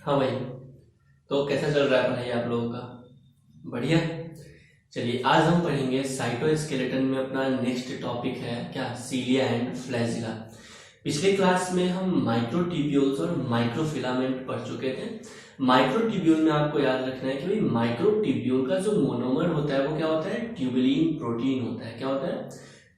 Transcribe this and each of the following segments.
हाँ भाई, तो कैसा चल रहा है पढ़ाई आप लोगों का? बढ़िया। चलिए आज हम पढ़ेंगे साइटोस्केलेटन में अपना नेक्स्ट टॉपिक है क्या, सीलिया एंड फ्लैजिला। पिछले क्लास में हम माइक्रोट्यूब्यूल्स और माइक्रोफिलामेंट पढ़ चुके थे। माइक्रोट्यूब्यूल में आपको याद रखना है कि भाई माइक्रोट्यूब्यूल का जो मोनोमर होता है वो क्या होता है, ट्यूबुलिन प्रोटीन होता है। क्या होता है?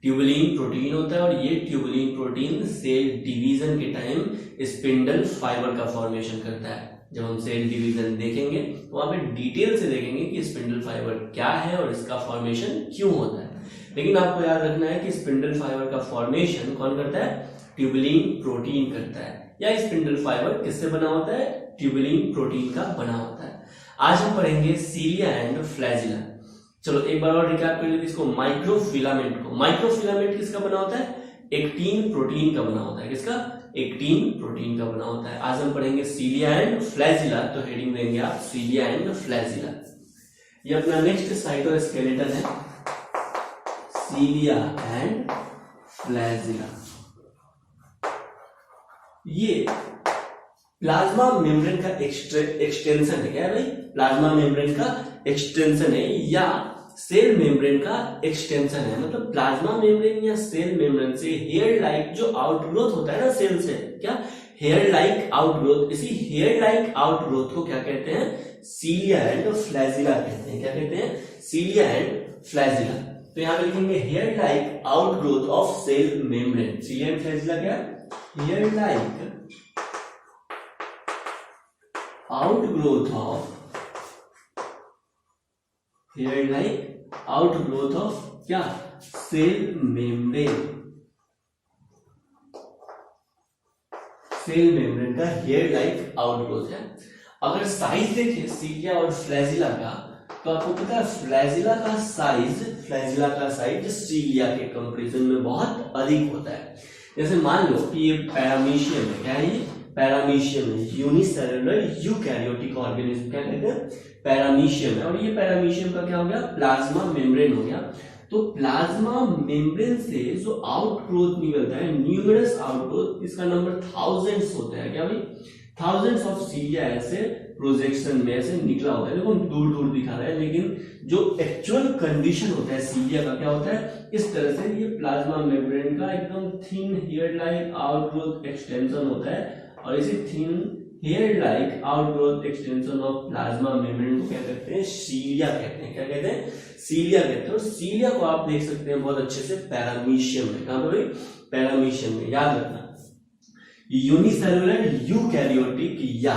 ट्यूबुलिन प्रोटीन होता है। और ये ट्यूबुलिन प्रोटीन सेल डिवीजन के टाइम स्पिंडल फाइबर का फॉर्मेशन करता है। जब हम सेल डिवीजन देखेंगे तो वहां पे डिटेल से देखेंगे कि स्पिंडल फाइबर क्या है और इसका फॉर्मेशन क्यों होता है। लेकिन आपको याद रखना है कि स्पिंडल फाइबर का फॉर्मेशन कौन करता है? ट्यूबुलिन प्रोटीन करता है। या स्पिंडल फाइबर किससे बना होता है? ट्यूबुलिन प्रोटीन का बना होता है। आज हम पढ़ेंगे सीलिया एंड फ्लैजिला। चलो एक बार और रिकैप कर लेते इसको, माइक्रोफिलामेंट को। माइक्रोफिलामेंट किसका बना होता है? एक्टिन प्रोटीन का बना होता है। किसका? एक्टिन प्रोटीन का बना होता है। आज हम पढ़ेंगे सीलिया एंड फ्लैजिला, तो हेडिंग देंगे आप सीलिया एंड फ्लैजिला। ये अपना नेक्स्ट साइटोस्केलेटन है, सीलिया एंड फ्लैजिला। ये प्लाज्मा मेम्ब्रेन का एक्सटेंशन है। क्या है भाई? प्लाज्मा मेम्ब्रेन का एक्सटेंशन है या सेल मेम्ब्रेन का एक्सटेंशन है। मतलब प्लाज्मा मेम्ब्रेन या सेल मेम्ब्रेन से हेयर लाइक जो आउटग्रोथ होता है ना सेल से, क्या हेयर लाइक आउटग्रोथ, इसी हेयर लाइक आउटग्रोथ को क्या कहते हैं? सीलिया एंड फ्लैजिला कहते हैं। क्या कहते हैं? Cilia and flagella. तो यहां पे लिखेंगे hair like outgrowth of cell membrane. Cilia and flagella क्या? Hair like outgrowth of, hair like outgrowth of क्या? Cell membrane. सेल मेम्ब्रेन का हेयर लाइक आउटग्रोथ है। अगर साइज देखें सीलिया और फ्लैजिला का, तो आपको पता है फ्लैजिला का साइज सीलिया के कंपैरिजन में बहुत अधिक होता है। जैसे मान लो कि ये पैरामीशियम है। क्या है ये? पैरामीशियम है, यूनिसेलुलर यूकैरियोटिक ऑर्गेनिज्म। क्या कहते हैं? पैरामीशियम है। और ये पैरामीशियम का क्या हो गया? प्लाज्मा मेम्ब्रेन हो गया। तो प्लाज्मा मेम्ब्रेन से जो आउटग्रोथ निकलता है, न्यूमरस आउटग्रोथ, इसका नंबर थाउजेंड्स होता है। क्या भाई? थाउजेंड्स ऑफ सीलिया ऐसे प्रोजेक्शन में ऐसे निकला होता है। देखो दूर दूर दिखा रहा है, लेकिन जो एक्चुअल कंडीशन होता है सीलिया का क्या होता है? इस तरह से ये प्लाज्मा मेम्ब्रेन का एकदम thin hair like outgrowth extension होता है। और इसी thin hair like outgrowth extension of plasma membrane को क्या कहते हैं? सीलिया कहते हैं। क्या कहते हैं? सीलिया कहते हैं। और सीलिया को आप देख सकते हैं बहुत अच्छे से पैरामीशियम में। कहां पर? पैरामीशियम में। याद रखना, यूनिसेलुलर यूकैरियोटिक या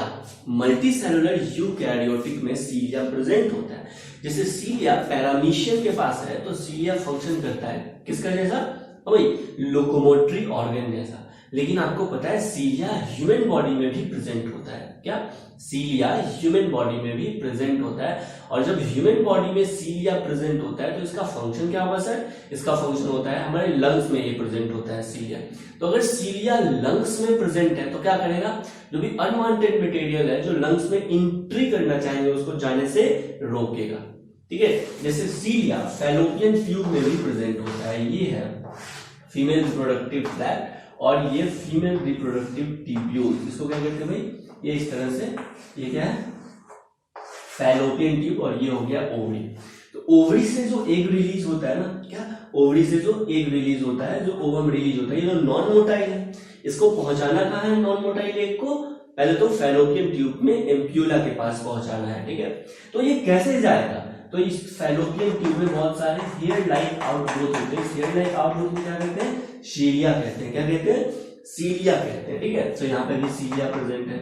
मल्टीसेलुलर यूकैरियोटिक में सीलिया प्रेजेंट होता है। जैसे सीलिया पैरामीशियम के पास है तो सीलिया फंक्शन करता है किसका जैसा? भाई लोकोमोटरी ऑर्गन जैसा। लेकिन आपको पता है सीलिया ह्यूमन बॉडी में भी प्रेजेंट होता है। क्या? सीलिया ह्यूमन बॉडी में भी प्रेजेंट होता है। और जब ह्यूमन बॉडी में सीलिया प्रेजेंट होता है तो इसका फंक्शन क्या होगा सर? इसका फंक्शन होता है हमारे लंग्स में ये प्रेजेंट होता है सीलिया। तो अगर सीलिया लंग्स में प्रेजेंट है तो क्या करेगा? जो भी अनवांटेड मटेरियल है जो लंग्स में एंट्री करना चाहेंगे उसको जाने से रोकेगा। ठीक है। जैसे सीलिया फैलोपियन ट्यूब में भी प्रेजेंट होता है। ये है फीमेल रिप्रोडक्टिव ट्रैक्ट और ये फीमेल रिप्रोडक्टिव ट्यूब्यूल। इसको क्या कहते हैं भाई? ये इस तरह से, ये क्या है? Fallopian tube. और ये हो गया ओवरी। तो ओवरी से जो एग रिलीज होता है ना, क्या ओवरी से जो एग रिलीज होता है, जो ओवम रिलीज होता है, ये जो नॉन मोटाइल है, इसको पहुंचाना कहां है? नॉन मोटाइल एग को पहले तो फैलोपियन ट्यूब में एम्प्यूला के पास पहुंचाना है। ठीक है। तो ये कैसे जाएगा? तो इस फैलोपियन ट्यूब में बहुत सारे हेयर लाइक आउटग्रोथ होते हैं। हेयर लाइक आउटग्रोथ को क्या कहते हैं? सीलिया कहते हैं। क्या कहते हैं? सीलिया कहते हैं। ठीक है। तो यहाँ पे भी सीलिया प्रेजेंट है।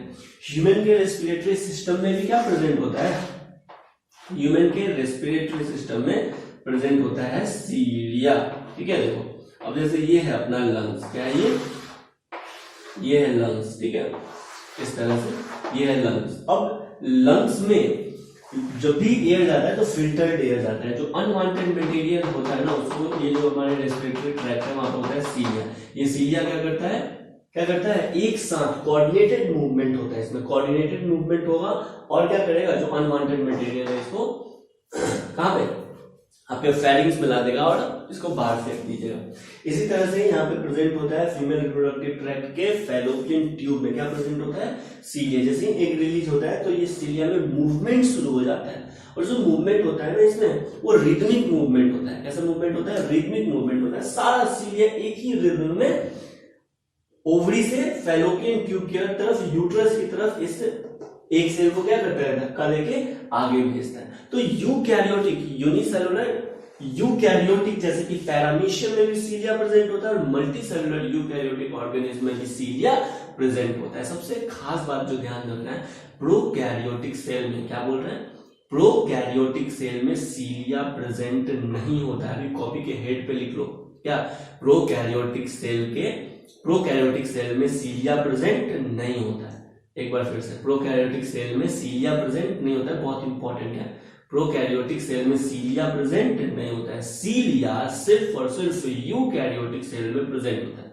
ह्यूमन के रेस्पिरेटरी सिस्टम में भी क्या प्रेजेंट होता है? ह्यूमन के रेस्पिरेटरी सिस्टम में प्रेजेंट होता है सीलिया। ठीक है। देखो अब जैसे ये है अपना लंग्स। क्या है ये है लंग्स। ठीक है। इस तरह से ये है लंग्स। अब लंग्स में जब भी एयर जाता है तो फिल्टर्ड एयर जाता है। जो अनवांटेड मटेरियल होता है ना उसको, ये जो हमारे रेस्पिरेटरी ट्रैक्ट है वहां पर होता है सीलिया। ये सीलिया क्या करता है? एक साथ कोऑर्डिनेटेड मूवमेंट होता है। इसमें कोऑर्डिनेटेड मूवमेंट होगा और क्या करेगा? जो अनवांटेड मटेरियल है इसको कहां पे? आपके फेरिंग्स मिला देगा और इसको बाहर फेंक दीजिएगा। इसी तरह से यहाँ पे प्रेजेंट होता है फीमेल रिप्रोडक्टिव ट्रैक्ट के फैलोपियन ट्यूब में। क्या प्रेजेंट होता है? सीलिया। जैसे ही एग रिलीज होता है तो ये सीलिया में मूवमेंट शुरू हो जाता है, और जो मूवमेंट होता है ना इसमें, वो रिदमिक मूवमेंट होता है। कैसा मूवमेंट होता है? रिदमिक मूवमेंट होता है। सारा सीलिया एक ही रिदम में ओवरी से फैलोपियन ट्यूब की तरफ, यूट्रस की तरफ इस एक सेल को क्या करता है? धक्का देके आगे भेजता है। तो यूकैरियोटिक, यूनिसेलुलर यूकैरियोटिक जैसे कि पैरामीशियम में भी सीलिया प्रेजेंट होता है, और मल्टी सेलुलर यूकैरियोटिक ऑर्गेनिज्म में भी सीलिया प्रेजेंट होता है। सबसे खास बात जो ध्यान रखना है, प्रोकैरियोटिक सेल में, क्या बोल रहे हैं? प्रोकैरियोटिक सेल में सीलिया प्रेजेंट नहीं होता है। अभी कॉपी के हेड पे लिख लो, क्या? प्रोकैरियोटिक सेल में सीलिया प्रेजेंट नहीं होता है। एक बार फिर से, प्रोकैरियोटिक सेल में सीलिया प्रेजेंट नहीं होता है, बहुत इंपॉर्टेंट है। प्रोकैरियोटिक सेल में सीलिया प्रेजेंट नहीं होता है। सीलिया सिर्फ और सिर्फ यूकैरियोटिक सेल में प्रेजेंट होता है।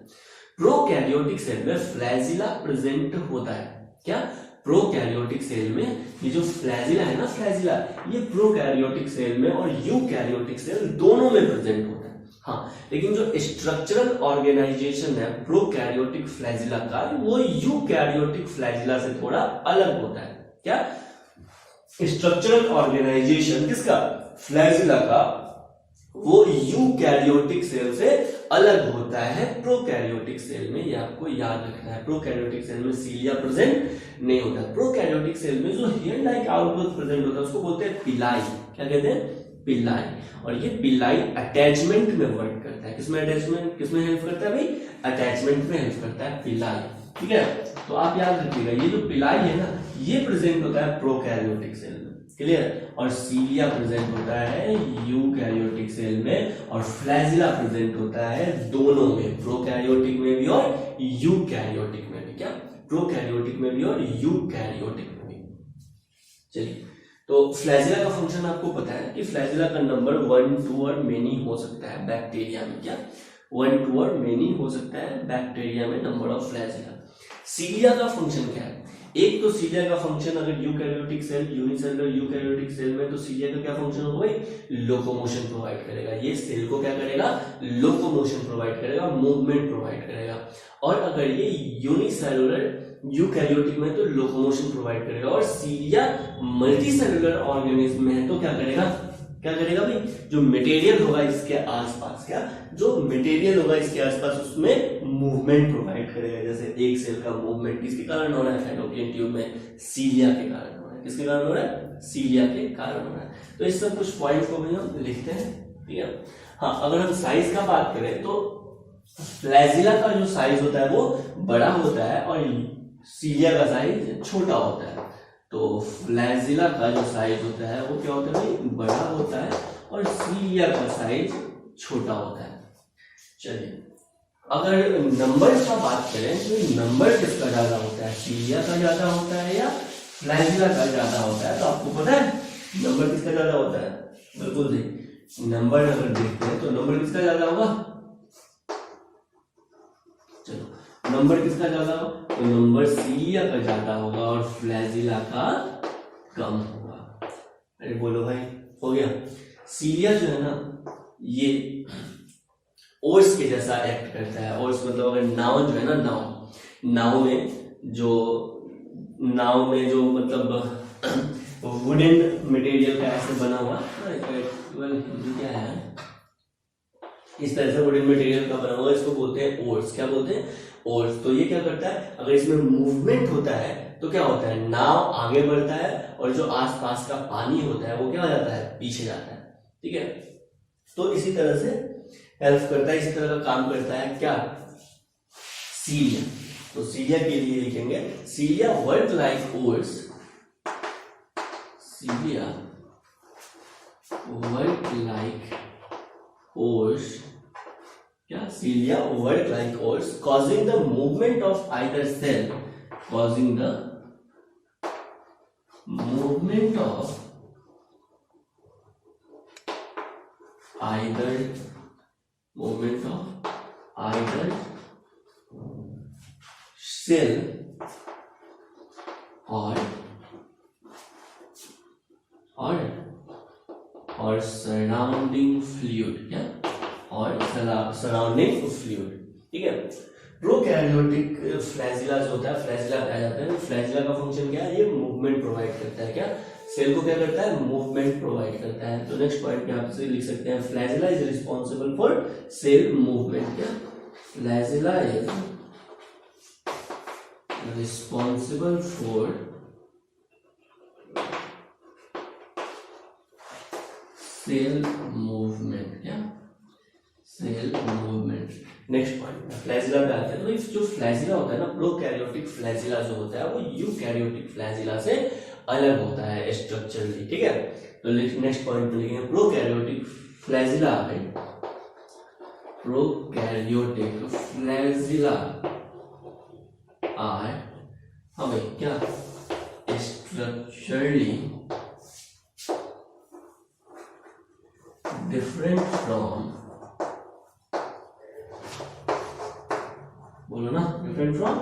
प्रोकैरियोटिक सेल में फ्लैजिला प्रेजेंट होता है। क्या? प्रोकैरियोटिक सेल में ये जो फ्लैजिला है ना, फ्लैजिला, ये प्रोकैरियोटिक सेल में और यूकैरियोटिक सेल दोनों में प्रेजेंट होता है। हाँ, लेकिन जो स्ट्रक्चरल ऑर्गेनाइजेशन है प्रोकैरियोटिक फ्लैजिला का, वो यूकैरियोटिक फ्लैजिला से थोड़ा अलग होता है। क्या? स्ट्रक्चरल ऑर्गेनाइजेशन किसका? फ्लैजिला का, वो यूकैरियोटिक सेल से अलग होता है प्रोकैरियोटिक सेल में। ये आपको याद रखना है। प्रोकैरियोटिक सेल में सीलिया प्रेजेंट नहीं होता। प्रोकैरियोटिक सेल में जो हेयर लाइक आउटवर्क प्रेजेंट होता है उसको बोलते हैं पिलाई। क्या कहते हैं? पिलाई। और ये पिलाई अटैचमेंट में वर्क करता है। किसमें अटैचमेंट, किसमें हेल्प करता है भाई? अटैचमेंट में हेल्प करता है पिलाई। ठीक है, तो आप याद रखिएगा, ये जो पिलाई है ना, ये प्रेजेंट होता है प्रोकैरियोटिक सेल में। क्लियर? और सीलिया प्रेजेंट होता है यूकैरियोटिक सेल में, और फ्लैजिला प्रेजेंट होता है दोनों में, प्रोकैरियोटिक में भी और यूकैरियोटिक में भी। क्या? प्रोकैरियोटिक में भी और यूकैरियोटिक में भी। चलिए, तो फ्लैजिला का फंक्शन आपको पता है कि फ्लैजिला का नंबर 1, 2 और मेनी हो सकता है बैक्टीरिया में। क्या? 1, 2 और मेनी हो सकता है बैक्टीरिया में नंबर ऑफ फ्लैजिला। सीलिया का फंक्शन क्या है? एक तो सीलिया का फंक्शन, अगर eukaryotic cell, unicellular eukaryotic cell में, तो सीलिया का क्या फंक्शन होगा भाई? लोकोमोशन प्रोवाइड करेगा। ये सेल को क्या करेगा? लोकोमोशन प्रोवाइड करेगा, मूवमेंट प्रोवाइड करेगा। और अगर ये यूनिसेलुलर यूकैरियोटिक में तो लोकोमोशन प्रोवाइड करेगा, और सीलिया मल्टी सेलुलर ऑर्गेनिज्म में है तो क्या करेगा? क्या करेगा भाई? जो मटेरियल होगा इसके आसपास, क्या? जो मटेरियल होगा इसके आसपास उसमें मूवमेंट प्रोवाइड करेगा। जैसे एक सेल का मूवमेंट किसके कारण हो रहा है? फैलोपियन ट्यूब में सीलिया के कारण हो रहा है। किसके कारण हो रहा है? सीलिया के कारण हो रहा है। तो इस सब कुछ पॉइंट को भी हम लिखते हैं। ठीक है, हाँ, अगर हम साइज का बात करें तो फ्लैजिला का जो साइज होता है वो बड़ा होता है और सीलिया का साइज छोटा होता है। तो फ्लैजिला का जो साइज होता है वो क्या होता है भाई? बड़ा होता है, और सीलिया का साइज छोटा होता है। चलिए, अगर नंबर का बात करें तो नंबर किसका ज्यादा होता है? सीलिया का ज्यादा होता है या फ्लैजिला का ज्यादा होता है? तो आपको पता है नंबर किसका ज्यादा होता है? बिल्कुल सही। नंबर अगर देखते हैं तो नंबर किसका ज्यादा होगा? चलो, नंबर किसका ज्यादा होगा? तो नंबर सीलिया का ज्यादा होगा और फ्लैजिला का कम होगा। अरे बोलो भाई, हो गया? सीलिया जो है ना, ये ओर्स के जैसा एक्ट करता है। ओर्स मतलब अगर नाव जो है ना, नाव में जो मतलब वुडन मटेरियल का ऐसे बना हुआ, हिंदी क्या है, इस तरह से वुडन मटेरियल का बना हुआ, इसको बोलते हैं ओर्स। क्या बोलते हैं? ओर्स। तो ये क्या करता है? अगर इसमें मूवमेंट होता है तो क्या होता है? नाव आगे बढ़ता है, और जो आसपास का पानी होता है वो क्या हो जाता है? पीछे जाता है। ठीक है, तो इसी तरह से हेल्प करता है, इसी तरह का काम करता है क्या? सीलिया। तो सीलिया के लिए लिखेंगे cilia work like oars. Cilia work like oars. क्या? Cilia work like oars, causing the movement of either cell, causing the movement of either cell or और सराउंडिंग फ्लूइड, क्या, और सराउंडिंग फ्लूइड, ठीक है। प्रोकैरियोटिक फ्लैजिला जो होता है, flagella कहा जाता है, फ्लैजिला का फंक्शन क्या है, ये मूवमेंट प्रोवाइड करता है, क्या, सेल को क्या करता है, मूवमेंट प्रोवाइड करता है। तो नेक्स्ट पॉइंट पे आप इसे लिख सकते हैं, flagella is responsible for cell movement, क्या, flagella is responsible for cell movement, क्या, cell movement. Next point flagella पे आते हैं। तो इस जो फ्लैजिला होता है ना, प्रोकैरियोटिक फ्लैजिला जो होता है वो यूकैरियोटिक फ्लैजिला से अलग होता है स्ट्रक्चरली, ठीक है। तो नेक्स्ट पॉइंट पे लिखेंगे प्रोकैरियोटिक फ्लैजिला है, प्रोकैरियोटिक फ्लैजिला आर हमें क्या स्ट्रक्चरली डिफरेंट फ्रॉम, बोलो ना, डिफरेंट फ्रॉम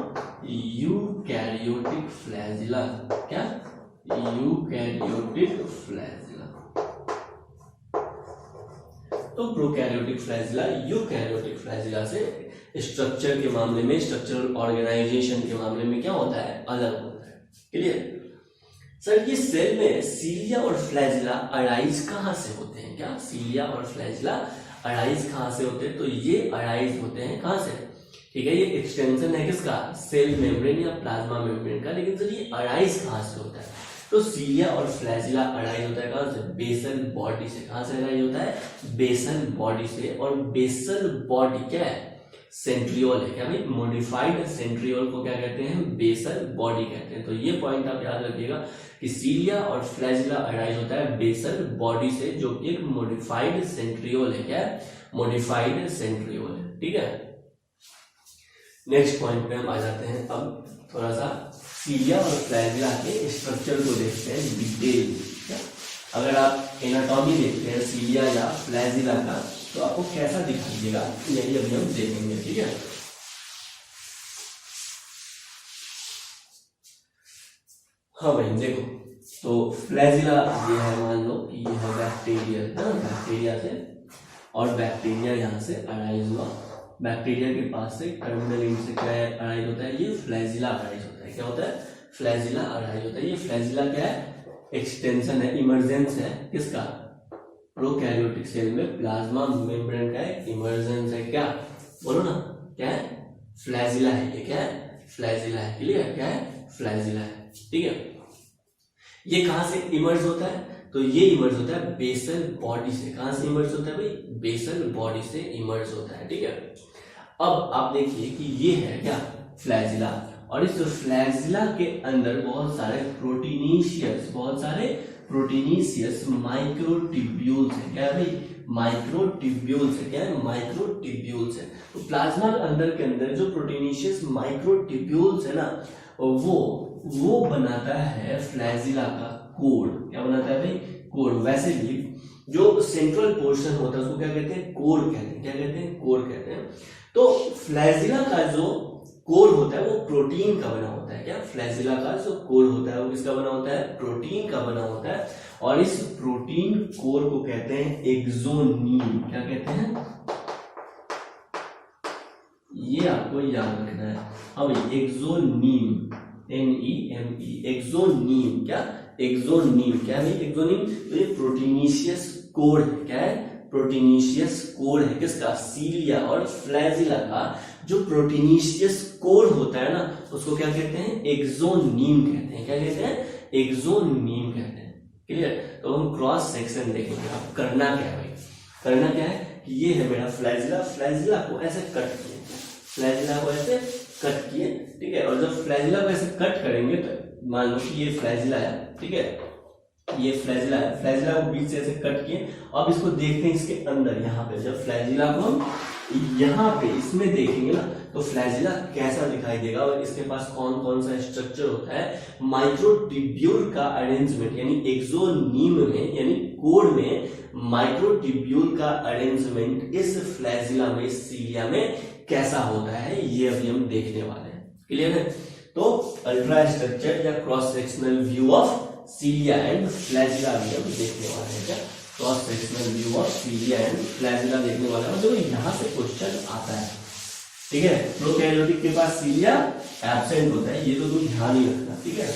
यूकैरियोटिक फ्लैजिला, क्या, यूकैरियोटिक फ्लैजिला। तो प्रोकैरियोटिक फ्लैजिला यूकैरियोटिक फ्लैजिला से स्ट्रक्चर के मामले में, स्ट्रक्चरल ऑर्गेनाइजेशन के मामले में क्या होता है, अलग होता है। क्लियर। सर ये सेल में सीलिया और फ्लैजिला अराइज कहां से होते हैं, क्या, सीलिया और फ्लैजिला अराइज कहां से होते हैं, तो ये अराइज होते हैं कहां से, ठीक है, ये एक्सटेंशन है किसका, सेल मेम्ब्रेन या प्लाज्मा मेम्ब्रेन का। लेकिन सर ये अराइज कहां से होता है, तो सीलिया और फ्लैजिला अराइज होता है कहां से, बेसल बॉडी से। कहां से अराइज होता है, बेसल बॉडी से। और बेसल बॉडी क्या है, सेंट्रियोल है, क्या भाई, मॉडिफाइड सेंट्रियोल को क्या कहते हैं, बेसल बॉडी कहते हैं। तो ये पॉइंट आप याद रखिएगा कि सीलिया और फ्लैजिला अराइज होता है बेसल बॉडी से, जो कि एक मॉडिफाइड सेंट्रियोल है, क्या है, मॉडिफाइड सेंट्रियोल है, ठीक है। नेक्स्ट पॉइंट पे हम आ जाते हैं। अब थोड़ा सा सीलिया और फ्लैजिला के स्ट्रक्चर को देखते हैं डिटेल। अगर आप एनाटॉमी देखते हैं सीलिया या फ्लैजिला का, तो आपको कैसा दिखाई देगा, यही अभी हम देखेंगे, ठीक है। हाँ भाई देखो, तो फ्लैजिला ये है, मान लो कि ये है बैक्टीरिया, है ना, बैक्टीरिया से, और बैक्टीरिया यहाँ से अराइज हुआ, बैक्टीरिया के पास से टर्मिनल एंड से क्या अराइज होता है, ये फ्लैजिला अराइज होता है, क्या होता है, फ्लैजिला अराइज होता है। ये फ्लैजिला क्या है, एक्सटेंशन है, इमर्जेंस है किसका, प्रोकैरियोटिक सेल में प्लाज्मा मेम्ब्रेन का इमर्जेंस है, क्या, बोलो ना, क्या है, फ्लैजिला है, ये क्या है, फ्लैजिला है। क्लियर, क्या है, फ्लैजिला है, ठीक है। ये कहां से इमर्ज होता है, तो ये इमर्ज होता है बेसल बॉडी से। कहां से इमर्ज होता है भाई, बेसल बॉडी से इमर्ज होता है, ठीक है। अब आप देखिए कि ये है क्या, फ्लैजिला, और इस फ्लैजिला के अंदर बहुत सारे प्रोटीनीशियस माइक्रोट्यूब्यूल्स है, क्या है भाई, माइक्रोट्यूब्यूल्स है, क्या है, माइक्रोट्यूब्यूल्स है। तो प्लाज्मा के अंदर जो प्रोटीनीशियस माइक्रोट्यूब्यूल्स है ना, वो बनाता है फ्लैजिला का कोर। क्या बनाता है भाई, कोर। वैसे भी जो सेंट्रल पोर्शन होता है उसको क्या कहते हैं, कोर कहते हैं, क्या कहते हैं, कोर कहते हैं। तो फ्लैजिला का जो कोर होता है वो प्रोटीन का बना होता है, क्या, फ्लैजिला का जो कोर होता है वो किसका बना होता है, प्रोटीन का बना होता है। और इस प्रोटीन कोर को कहते हैं एक्सोनीम। क्या कहते हैं, ये आपको याद रखना है। अब एक्सोनीम, NEME, एक्सोनीम, क्या, एक्सोनीम, क्या है एक्सोनीम, तो ये प्रोटीनीशियस कोर है, क्या है, प्रोटीनीशियस कोर है किसका, सीलिया और फ्लैजिला का जो प्रोटीनीशियस कोर होता है ना, उसको क्या कहते हैं, एक्सोनीम कहते हैं। क्या कहते हैं, एक्सोनीम कहते हैं। क्लियर। तो हम क्रॉस सेक्शन देखेंगे। अब करना क्या है भाई, करना क्या है कि ये है मेरा फ्लैजिला, फ्लैजिला को ऐसे कट किए, फ्लैजिला को ऐसे कट किए, ठीक है। और जब फ्लैजिला को ऐसे कट करेंगे तो मान लो कि ये फ्लैजिला है, ठीक है, ये फ्लैजिला है, फ्लैजिला को बीच से ऐसे कट किए। अब इसको देखते हैं इसके अंदर, यहाँ पे जब फ्लैजिला को हम यहाँ पे इसमें देखेंगे ना, तो फ्लैजिला कैसा दिखाई देगा और इसके पास कौन कौन सा स्ट्रक्चर होता है। माइक्रोट्यूब्यूल का अरेंजमेंट, यानी एक्सोनीम में, यानी कोर में माइक्रोट्यूब्यूल का अरेंजमेंट इस फ्लैजिला में, इस सीलिया में कैसा होता है, ये अभी हम देखने वाले हैं। क्लियर है। तो अल्ट्रा स्ट्रक्चर या cross sectional view of सीलिया and flagella भी हम देखने वाले हैं। क्या cross sectional view of सीलिया and flagella देखने वाला है। जो यहाँ से क्वेश्चन आता है, ठीक है। प्रोकैरियोटिक के पास सीलिया एब्सेंट होता है, ये तो तुम ध्यान ही रखना, ठीक है।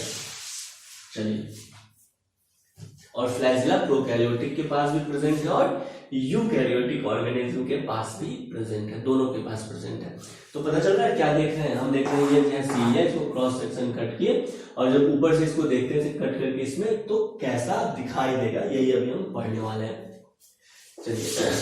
चलिए, और फ्लैजिला प्रोकैरियोटिक के पास भी प्रेजेंट है और यूकैरियोटिक ऑर्गेनिज्म के पास भी प्रेजेंट है, दोनों के पास प्रेजेंट है। तो पता चल रहा है क्या देख रहे हैं हम? देख रहे हैं ये सीलिया, इसको क्रॉस सेक्शन कट किए और जब ऊपर से इसको देखते हैं कट करके इसमें, तो कैसा दिखाई देगा, यही अभी हम पढ़ने वाले हैं। चलिए,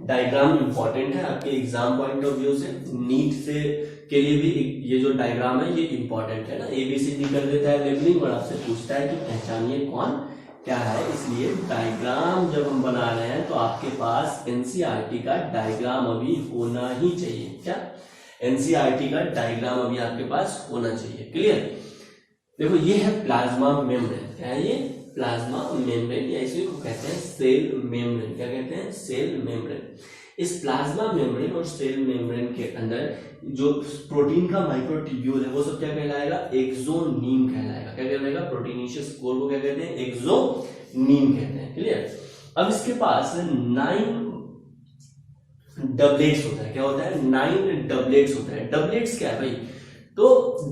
डायग्राम इंपॉर्टेंट है आपके एग्जाम पॉइंट ऑफ व्यू से, नीट से के लिए भी ये जो डायग्राम है ये इंपॉर्टेंट है ना। एबीसीडी कर देता है लेबलिंग और आपसे पूछता है कि पहचानिए कौन क्या है, इसलिए डायग्राम जब हम बना रहे हैं तो आपके पास एनसीईआरटी का डायग्राम अभी होना ही चाहिए। क्या? एनसीईआरटी का डायग्राम अभी आपके पास होना चाहिए। क्लियर? देखो, ये है प्लाज्मा मेम्ब्रेन। क्या है ये? प्लाज्मा मेम्ब्रेन, या इसी को कहते हैं सेल मेम्ब्रेन। क्या कहते हैं? Cell membrane. इस प्लाज्मा मेम्ब्रेन और सेल मेम्ब्रेन के अंदर जो प्रोटीन का माइक्रोट्यूब्यूल है वो सब क्या कहलाएगा? एक्सोनीम कहलाएगा। क्या कहलाएगा? प्रोटीनेशियस कोर को क्या कहते हैं? एक्सोनीम कहते हैं। क्लियर? अब इसके पास 9 डबलेट्स होता है। क्या होता है? 9 डबलेट्स होता है। डबलेट्स क्या है भाई? तो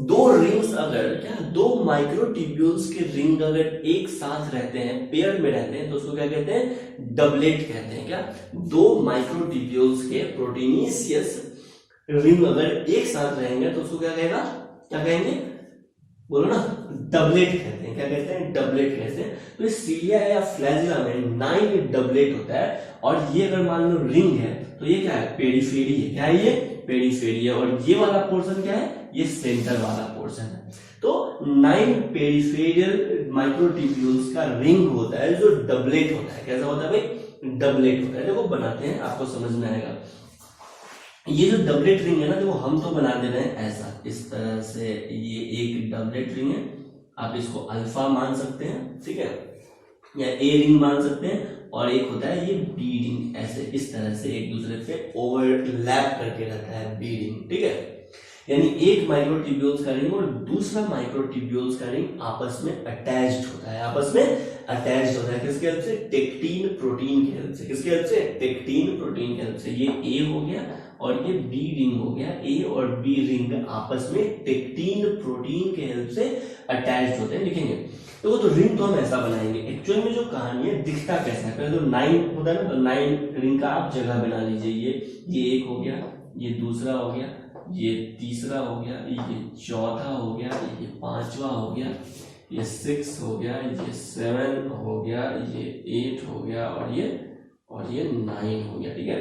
दो रिंग्स अगर, क्या, दो माइक्रोट्यूब्यूल्स के रिंग अगर एक साथ रहते हैं, पेयर में रहते हैं, तो उसको क्या कहते हैं? डबलेट कहते हैं। क्या? दो माइक्रोट्यूब्यूल्स के प्रोटीनेशियस रिंग अगर एक साथ रहेंगे तो उसको क्या कहेगा? क्या कहेंगे? बोलो ना, डबलेट कहते हैं। क्या कहते हैं? डबलेट कहते हैं। तो इस सीलिया या फ्लैजिला में 9 डबलेट होता है, और ये अगर मान लो रिंग है तो ये क्या है? पेरिफेरी है। क्या है ये? पेरिफेरी है। और ये वाला पोर्शन क्या है? ये सेंटर वाला पोर्शन है। तो 9 पेरिफेरियल माइक्रोट्यूब्यूल्स का रिंग होता है जो डबलेट होता है। कैसा होता है भाई? डबलेट होता है। देखो बनाते हैं, आपको समझ में आएगा। ये जो डबलेट रिंग है ना, देखो हम तो बना दे रहे हैं ऐसा, इस तरह से। ये एक डबलेट रिंग है, आप इसको अल्फा मान सकते हैं, ठीक है, या ए रिंग मान सकते हैं। और एक होता है ये बी रिंग, ऐसे इस तरह से एक दूसरे पे ओवरलैप करके रहता है बी रिंग, ठीक है। यानी एक माइक्रोट्यूब्यूल्स का रिंग और दूसरा माइक्रोट्यूब्यूल्स का रिंग आपस में अटैच्ड होता है। आपस में अटैच्ड होता है किसके हेल्प से? टेक्टिन प्रोटीन की हेल्प से। किसके हेल्प से? टेक्टिन प्रोटीन की हेल्प से। ये ए हो गया और ये बी रिंग हो गया। ए और बी रिंग आपस में टेक्टिन प्रोटीन के हेल्प से अटैच्ड होते हैं। लिखेंगे तो वो तो रिंग तो हम ऐसा बनाएंगे। एक्चुअल में जो कहानी है दिखता कैसा है? पहले तो 9 होता है ना, तो 9 रिंग का आप जगह बना लीजिए। ये एक हो गया, ये दूसरा हो गया, ये तीसरा हो गया, ये चौथा हो गया, ये पांचवा हो गया, ये 6 हो गया, ये 7 हो गया, ये 8 हो गया, और ये 9 हो गया। ठीक है,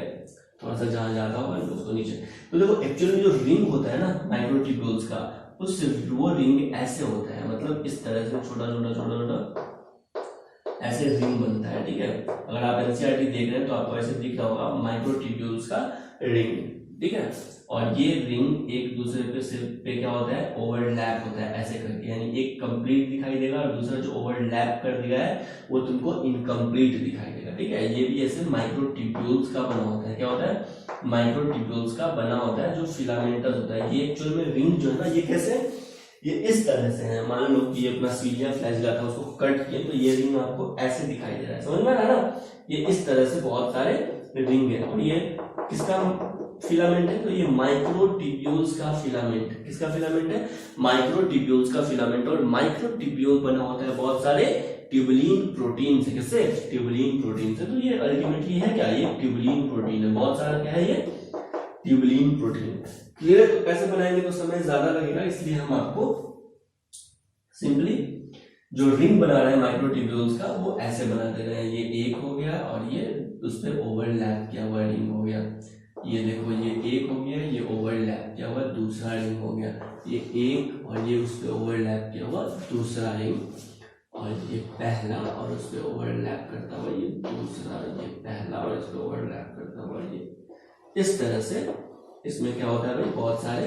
थोड़ा सा जहां ज्यादा होगा उसको नीचे। तो देखो एक्चुअली जो रिंग होता है ना माइक्रोट्यूब्यूल्स का, उस वो रिंग ऐसे होता है, मतलब इस तरह से छोटा छोटा छोटा छोटा ऐसे रिंग बनता है। ठीक है, अगर आप एनसीईआरटी देख रहे हैं तो आपको ऐसे दिख रहा होगा माइक्रोट्यूब्यूल्स का रिंग। ठीक है, और ये रिंग एक दूसरे पे सिर्फ पे क्या होता है? ओवरलैप होता है ऐसे करके, यानी एक कंप्लीट दिखाई देगा और दूसरा जो ओवरलैप कर दिया है वो तुमको इनकम्प्लीट दिखाई देगा। ठीक है, ये भी ऐसे माइक्रोट्यूब्यूल्स का बना होता है। क्या होता है? माइक्रोट्यूब्यूल्स का बना होता है जो फिलामेंटस होता है। ये एक्चुअल में रिंग जो है ना, ये कैसे, ये इस तरह से है। मान लो कि ये अपना सीलिया फ्लैजिला था, उसको कट किए तो ये रिंग आपको ऐसे दिखाई दे रहा है। समझ में आ रहा है ना? ये इस तरह से बहुत सारे रिंग है। और ये किसका फिलामेंट है? तो ये माइक्रोट्यूब्यूल्स का फिलामेंट। किसका फिलामेंट है? माइक्रोट्यूब्यूल्स का फिलामेंट। और माइक्रोट्यूब्यूल बना होता है बहुत सारे ट्यूबुलिन प्रोटीन से। किससे? ट्यूबुलिन प्रोटीन से। तो ये अल्टीमेटली है क्या? ये ट्यूबुलिन प्रोटीन है। बहुत सारा क्या है? ये ट्यूबुलिन प्रोटीन। क्लियर है? तो कैसे बनाएंगे तो समय ज्यादा लगेगा, इसलिए हम आपको सिंपली जो रिंग बना रहे हैं माइक्रोट्यूब्यूल्स का वो ऐसे बना दे रहे हैं। ये एक हो गया और ये उस पर ओवरलैप किया हुआ रिंग हो गया। ये देखो, ये एक हो गया, ये ओवरलैप किया हुआ दूसरा रिंग हो गया। ये एक और ये उस पर ओवरलैप किया हुआ दूसरा रिंग, और ये पहला और उस पर ओवरलैप करता हुआ ये दूसरा, ये पहला और इस पर ओवरलैप करता हुआ ये। इस तरह से इसमें क्या होता है भाई? बहुत सारे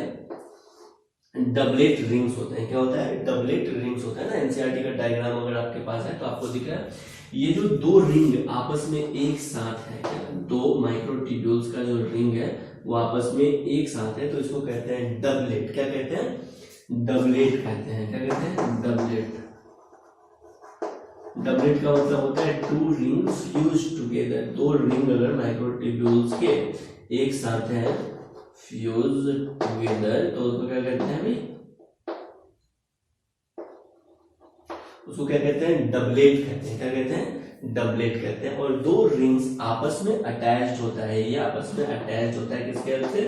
डबलेट रिंग्स होते हैं। क्या होता है? डबलेट रिंग्स होता है ना। एनसीईआरटी का डायग्राम अगर आपके पास है तो आपको दिख रहा है ये जो दो रिंग आपस में एक साथ है, दो माइक्रोट्यूब्यूल्स का जो रिंग है वो आपस में एक साथ है, तो इसको कहते हैं डबलेट। क्या कहते हैं? डबलेट कहते हैं। क्या कहते हैं? डबलेट। डबलेट का मतलब होता है टू रिंग फ्यूज टुगेदर, दो रिंग अगर माइक्रोट्यूब्यूल्स के एक साथ हैं फ्यूज टुगेदर तो उसको क्या कहते हैं भाई, उसको क्या कहते हैं, डबलेट कहते हैं। क्या कहते हैं, डबलेट कहते हैं। और दो रिंग्स आपस में अटैच्ड होता है, ये आपस में अटैच्ड होता है किसके हेल्प से,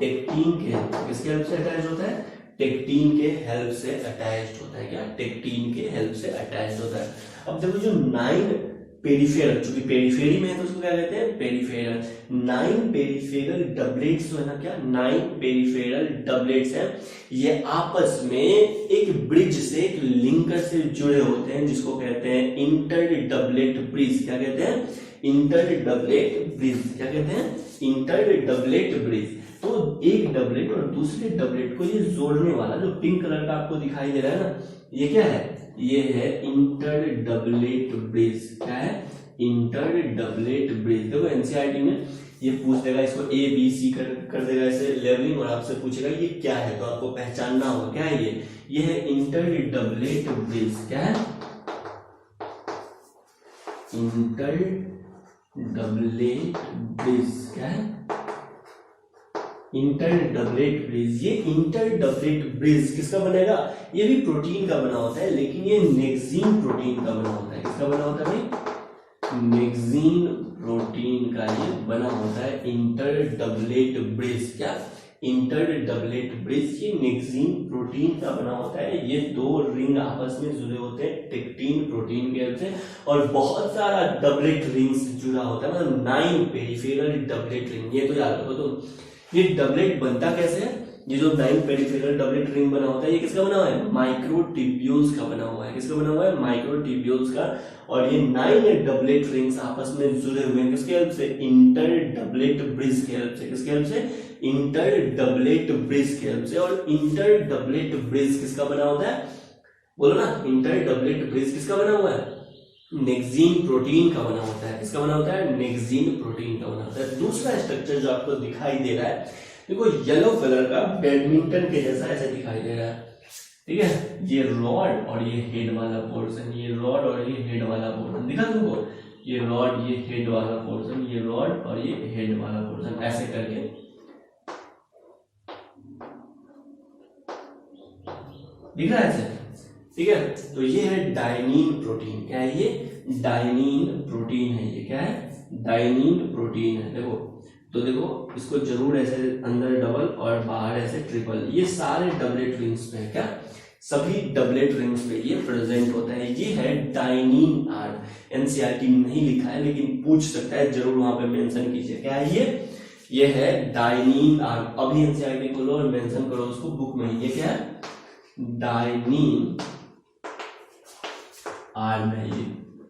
टेक्टीन के हेल्प से। किसके हेल्प से अटैच होता है, टेक्टीन के हेल्प से अटैच्ड होता है। क्या, टेक्टीन के हेल्प से अटैच्ड होता है। अब देखो जो 9 पेरिफेरल, चूंकि पेरिफेरी में है तो उसको क्या कहते हैं, पेरिफेरल। 9 पेरिफेरल डबलेट्स जो है ना, क्या 9 पेरिफेरल डबलेट्स हैं, ये आपस में एक ब्रिज से, एक लिंकर से जुड़े होते हैं जिसको कहते हैं इंटर डबलेट ब्रिज। क्या कहते हैं, इंटर डबलेट ब्रिज। क्या कहते हैं, इंटर डबलेट ब्रिज। तो एक डबलेट और दूसरे डबलेट को ये जोड़ने वाला जो पिंक कलर का आपको दिखाई दे रहा है ना, ये क्या है, ये है इंटर डबलेट ब्रिज। क्या है, इंटर डबलेट ब्रिज। देखो एनसीईआरटी में ये पूछ देगा, इसको ए बी सी कर देगा ऐसे लेवलिंग, और आपसे पूछेगा ये क्या है, तो आपको पहचानना होगा क्या है ये है इंटर डबलेट ब्रिज। क्या है, इंटर डबलेट ब्रिज। क्या है, इंटर डबलेट ब्रिज। ये इंटर डबलेट ब्रिज किसका बनेगा, ये भी प्रोटीन का बना होता है, लेकिन ये नेक्सीन प्रोटीन का बना होता है। किसका बना होता है भाई, नेक्सीन प्रोटीन का ये बना होता है इंटर डबलेट ब्रिज। क्या, इंटर डबलेट ब्रिज ये नेक्सीन प्रोटीन का बना होता है। ये दो रिंग आपस में जुड़े होते हैं टेक्टीन प्रोटीन के हेल्प से, और बहुत सारा डबलेट रिंग से जुड़ा होता है, मतलब 9 पेरिफेरल डबलेट रिंग। ये तो याद रखो। तो ये डबलेट बनता कैसे है, ये जो 9 पेरिफेरल डबलेट रिंग बना होता है, ये किसका बना हुआ है, माइक्रोट्यूब्यूल्स का बना हुआ है। किसका बना हुआ है, माइक्रोट्यूब्यूल्स का। और ये 9 डबलेट रिंग्स आपस में जुड़े हुए हैं किसके हेल्प से, इंटर डबलेट ब्रिज के हेल्प से। किसके हेल्प से, इंटर डबलेट ब्रिज के हेल्प से। और इंटर डबलेट ब्रिज किसका बना होता है, बोलो ना, इंटर डबलेट ब्रिज किसका बना हुआ है, नेक्सीन प्रोटीन का बना होता है। किसका बना होता है, नेक्सीन प्रोटीन का बना होता है। दूसरा स्ट्रक्चर जो आपको दिखाई दे रहा है, देखो येलो कलर का बैडमिंटन के जैसा ऐसे दिखाई दे रहा है, ठीक है। ये रॉड और ये हेड वाला पोर्शन, ये रॉड और ये हेड वाला पोर्शन दिखा तुमको, ये रॉड, ये हेड वाला पोर्शन, ये रॉड और ये हेड वाला पोर्शन, ऐसे करके दिख रहा है ऐसे, ठीक है। तो ये है डायनीन प्रोटीन। क्या है ये, डायनीन प्रोटीन है। ये क्या है, डायनीन प्रोटीन है। देखो, तो देखो इसको जरूर ऐसे अंदर डबल और बाहर ऐसे ट्रिपल, ये सारे डबलेट रिंग्स पे है। क्या, सभी डबलेट रिंग्स पे ये प्रेजेंट होता है। ये है डायनीन आर्म। एनसीईआरटी में नहीं लिखा है लेकिन पूछ सकता है, जरूर वहां पे मेंशन कीजिए। क्या है ये है डायनीन आर्म। अभी एनसीईआरटी खोलो और मेंशन करो उसको बुक में। ये क्या है, डायनीन आर्म है। ये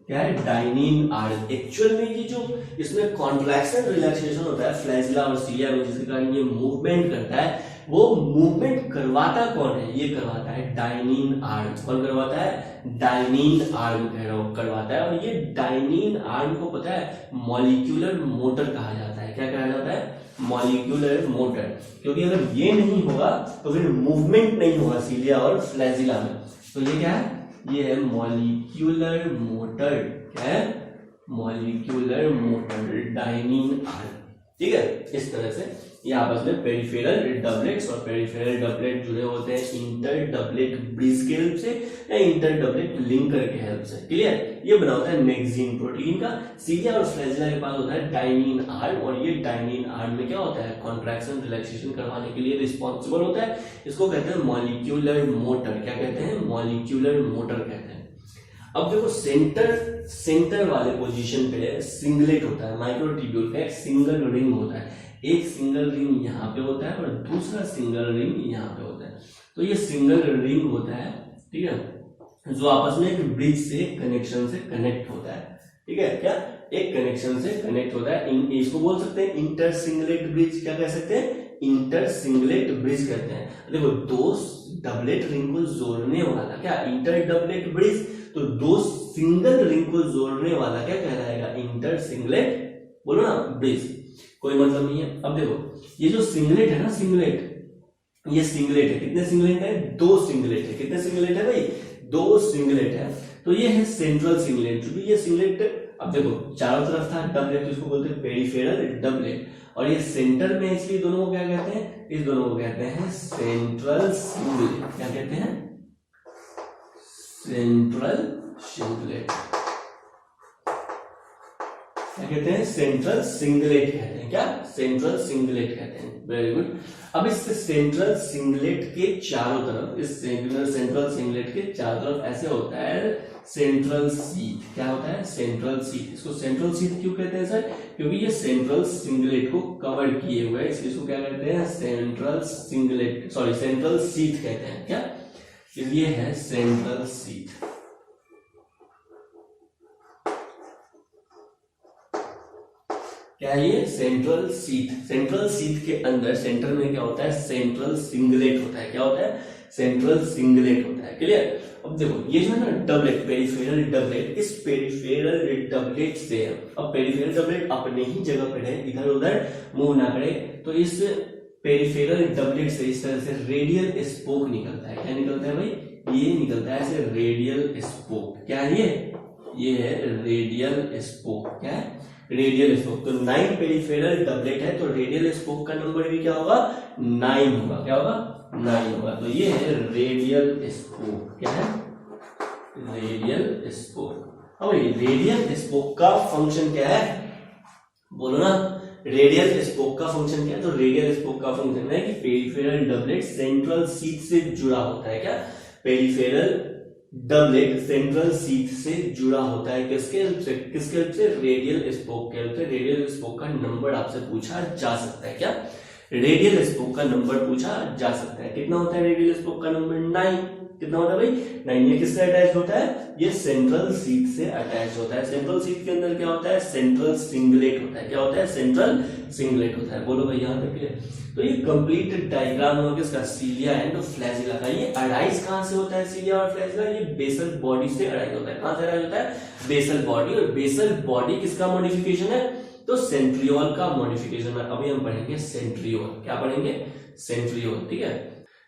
क्या है, डायनीन आर्म। एक्चुअल में ये जो इसमें कॉन्ट्रैक्शन रिलैक्सेशन होता है फ्लैजिला और सीलिया में, जिसके कारण ये मूवमेंट करता है, वो मूवमेंट करवाता कौन है, ये करवाता है डायनीन आर्म। कौन करवाता है, डायनीन आर्म करवाता है। और ये डायनीन आर्म को पता है मॉलिक्यूलर मोटर कहा जाता है। क्या कहा जाता है, मॉलिक्यूलर मोटर। क्योंकि अगर ये नहीं होगा तो फिर मूवमेंट नहीं होगा सीलिया और फ्लैजिला में। तो ये क्या है, ये है मॉलिक्यूलर मोटर। क्या है, मॉलिक्यूलर मोटर, डायनीन आर्म, ठीक है। इस तरह से ये आपस में पेरिफेरल डबलेट्स और पेरिफेरल डबलेट जुड़े होते हैं इंटर डबलेट ब्रिज के हेल्प से या इंटर डबलेट लिंकर के हेल्प से। क्लियर, ये बना होता है नेक्सीन प्रोटीन का। सीलिया और फ्लैजिला के पास होता है डायनीन आर्म, और ये डायनीन आर्म में क्या होता है, कॉन्ट्रैक्शन रिलैक्सेशन करवाने के लिए रिस्पॉन्सिबल होता है। इसको कहते हैं मॉलिक्यूलर मोटर। क्या कहते हैं, मॉलिक्यूलर मोटर कहते हैं। अब देखो सेंटर वाले पोजीशन पे सिंगलेट होता है, माइक्रोट्यूब्यूल का एक सिंगल रिंग होता है। एक सिंगल रिंग यहाँ पे होता है और दूसरा सिंगल रिंग यहाँ पे होता है। तो ये सिंगल रिंग होता है, ठीक है, जो आपस में एक ब्रिज से कनेक्शन से कनेक्ट होता है, ठीक है। क्या, एक कनेक्शन से कनेक्ट होता है। इसको बोल सकते हैं इंटर सिंगलेट ब्रिज। क्या कह सकते हैं, इंटर सिंगलेट ब्रिज कहते हैं। देखो, दो डबलेट रिंग को जोड़ने वाला क्या, इंटर डबलेट ब्रिज। तो दो सिंगल रिंग को जोड़ने वाला क्या कहलाएगा, इंटर सिंगलेट, बोलो ना, ब्रिज। कोई मतलब नहीं है। अब देखो, ये जो सिंगलेट है ना, सिंगलेट, ये सिंगलेट है। कितने सिंगलेट है, 2 सिंगलेट है। कितने सिंगलेट है भाई, 2 सिंगलेट है। तो ये है सेंट्रल सिंगलेट। चूंकि ये सिंगलेट अब देखो चारों तरफ था डबलेट, तो इसको बोलते हैं पेरिफेरल डबलेट, और ये सेंटर में, इसलिए दोनों को क्या कहते हैं, इस दोनों को कहते हैं सेंट्रल सिंगलेट। क्या कहते हैं, सेंट्रल सिंगलेट। क्या कहते हैं, सेंट्रल सिंगलेट कहते हैं। क्या, सेंट्रल सिंगलेट कहते हैं। Very good. अब इस सेंट्रल सिंगलेट के चारों तरफ, इस सेंट्रल सिंगलेट के चारों तरफ ऐसे होता है सेंट्रल सीथ। क्या होता है, सेंट्रल सीथ। इसको सेंट्रल सीथ क्यों कहते हैं सर, क्योंकि ये सेंट्रल सिंगलेट को कवर किए हुए है, इसलिए इसको क्या कहते हैं, central singlet, sorry central sheath कहते हैं। क्या, ये है सेंट्रल सीथ। क्या ये सेंट्रल सीथ। सेंट्रल सीथ के अंदर सेंटर में क्या होता है, सेंट्रल सिंगलेट होता है। क्या होता है, सेंट्रल सिंगलेट होता है। क्लियर। अब देखो ये जो है ना डबलेट, पेरिफेरल डबलेट, इस पेरिफेरल डबलेट से, अब पेरिफेरल डबलेट अपने ही जगह पे है, इधर उधर मूव ना करे, तो इस पेरिफेरल डबलेट से इस तरह से रेडियल स्पोक निकलता है। क्या निकलता है भाई, ये निकलता है ऐसे रेडियल स्पोक। क्या है ये है रेडियल स्पोक। क्या है, रेडियल स्पोक। तो 9 पेरिफेरल डबलेट है, तो रेडियल स्पोक का नंबर भी क्या होगा, 9 होगा। क्या होगा, 9 होगा। तो ये है रेडियल स्पोक। क्या है, रेडियल स्पोक। अब रेडियल स्पोक का फंक्शन क्या है, बोलो ना, रेडियल स्पोक का फंक्शन क्या है, तो रेडियल स्पोक का फंक्शन है कि पेरिफेरल डबलेट सेंट्रल सीथ से जुड़ा होता है। क्या, पेरिफेरल डबलेट सेंट्रल सीथ से जुड़ा होता है। किसके हेल्प से, किसके हेल्प से, रेडियल स्पोक के हेल्प से। रेडियल स्पोक का नंबर आपसे पूछा जा सकता है। क्या, रेडियल स्पोक का नंबर पूछा जा सकता है। कितना होता है रेडियल स्पोक का नंबर, 9। कितना होता है भाई, 9। ये किससे अटैच होता है, ये सेंट्रल सीथ से अटैच होता है। सेंट्रल सीथ के अंदर क्या होता है, सेंट्रल सिंगलेट होता है। क्या होता है, सेंट्रल सिंगलेट होता है। बोलो भाई यहां तक क्लियर। तो ये कंप्लीट डायग्राम हो किसका, सीलिया एंड फ्लैजिला का। ये अराइज कहां से होता है, सीलिया और फ्लैजिला, ये बेसल बॉडी से अराइज होता है। कहां से अराइज होता है, बेसल बॉडी। और बेसल बॉडी किसका मॉडिफिकेशन है, तो सेंट्रियोल का मॉडिफिकेशन है। अभी हम पढ़ेंगे सेंट्रियोल। क्या पढ़ेंगे, सेंट्रियोल। ठीक है।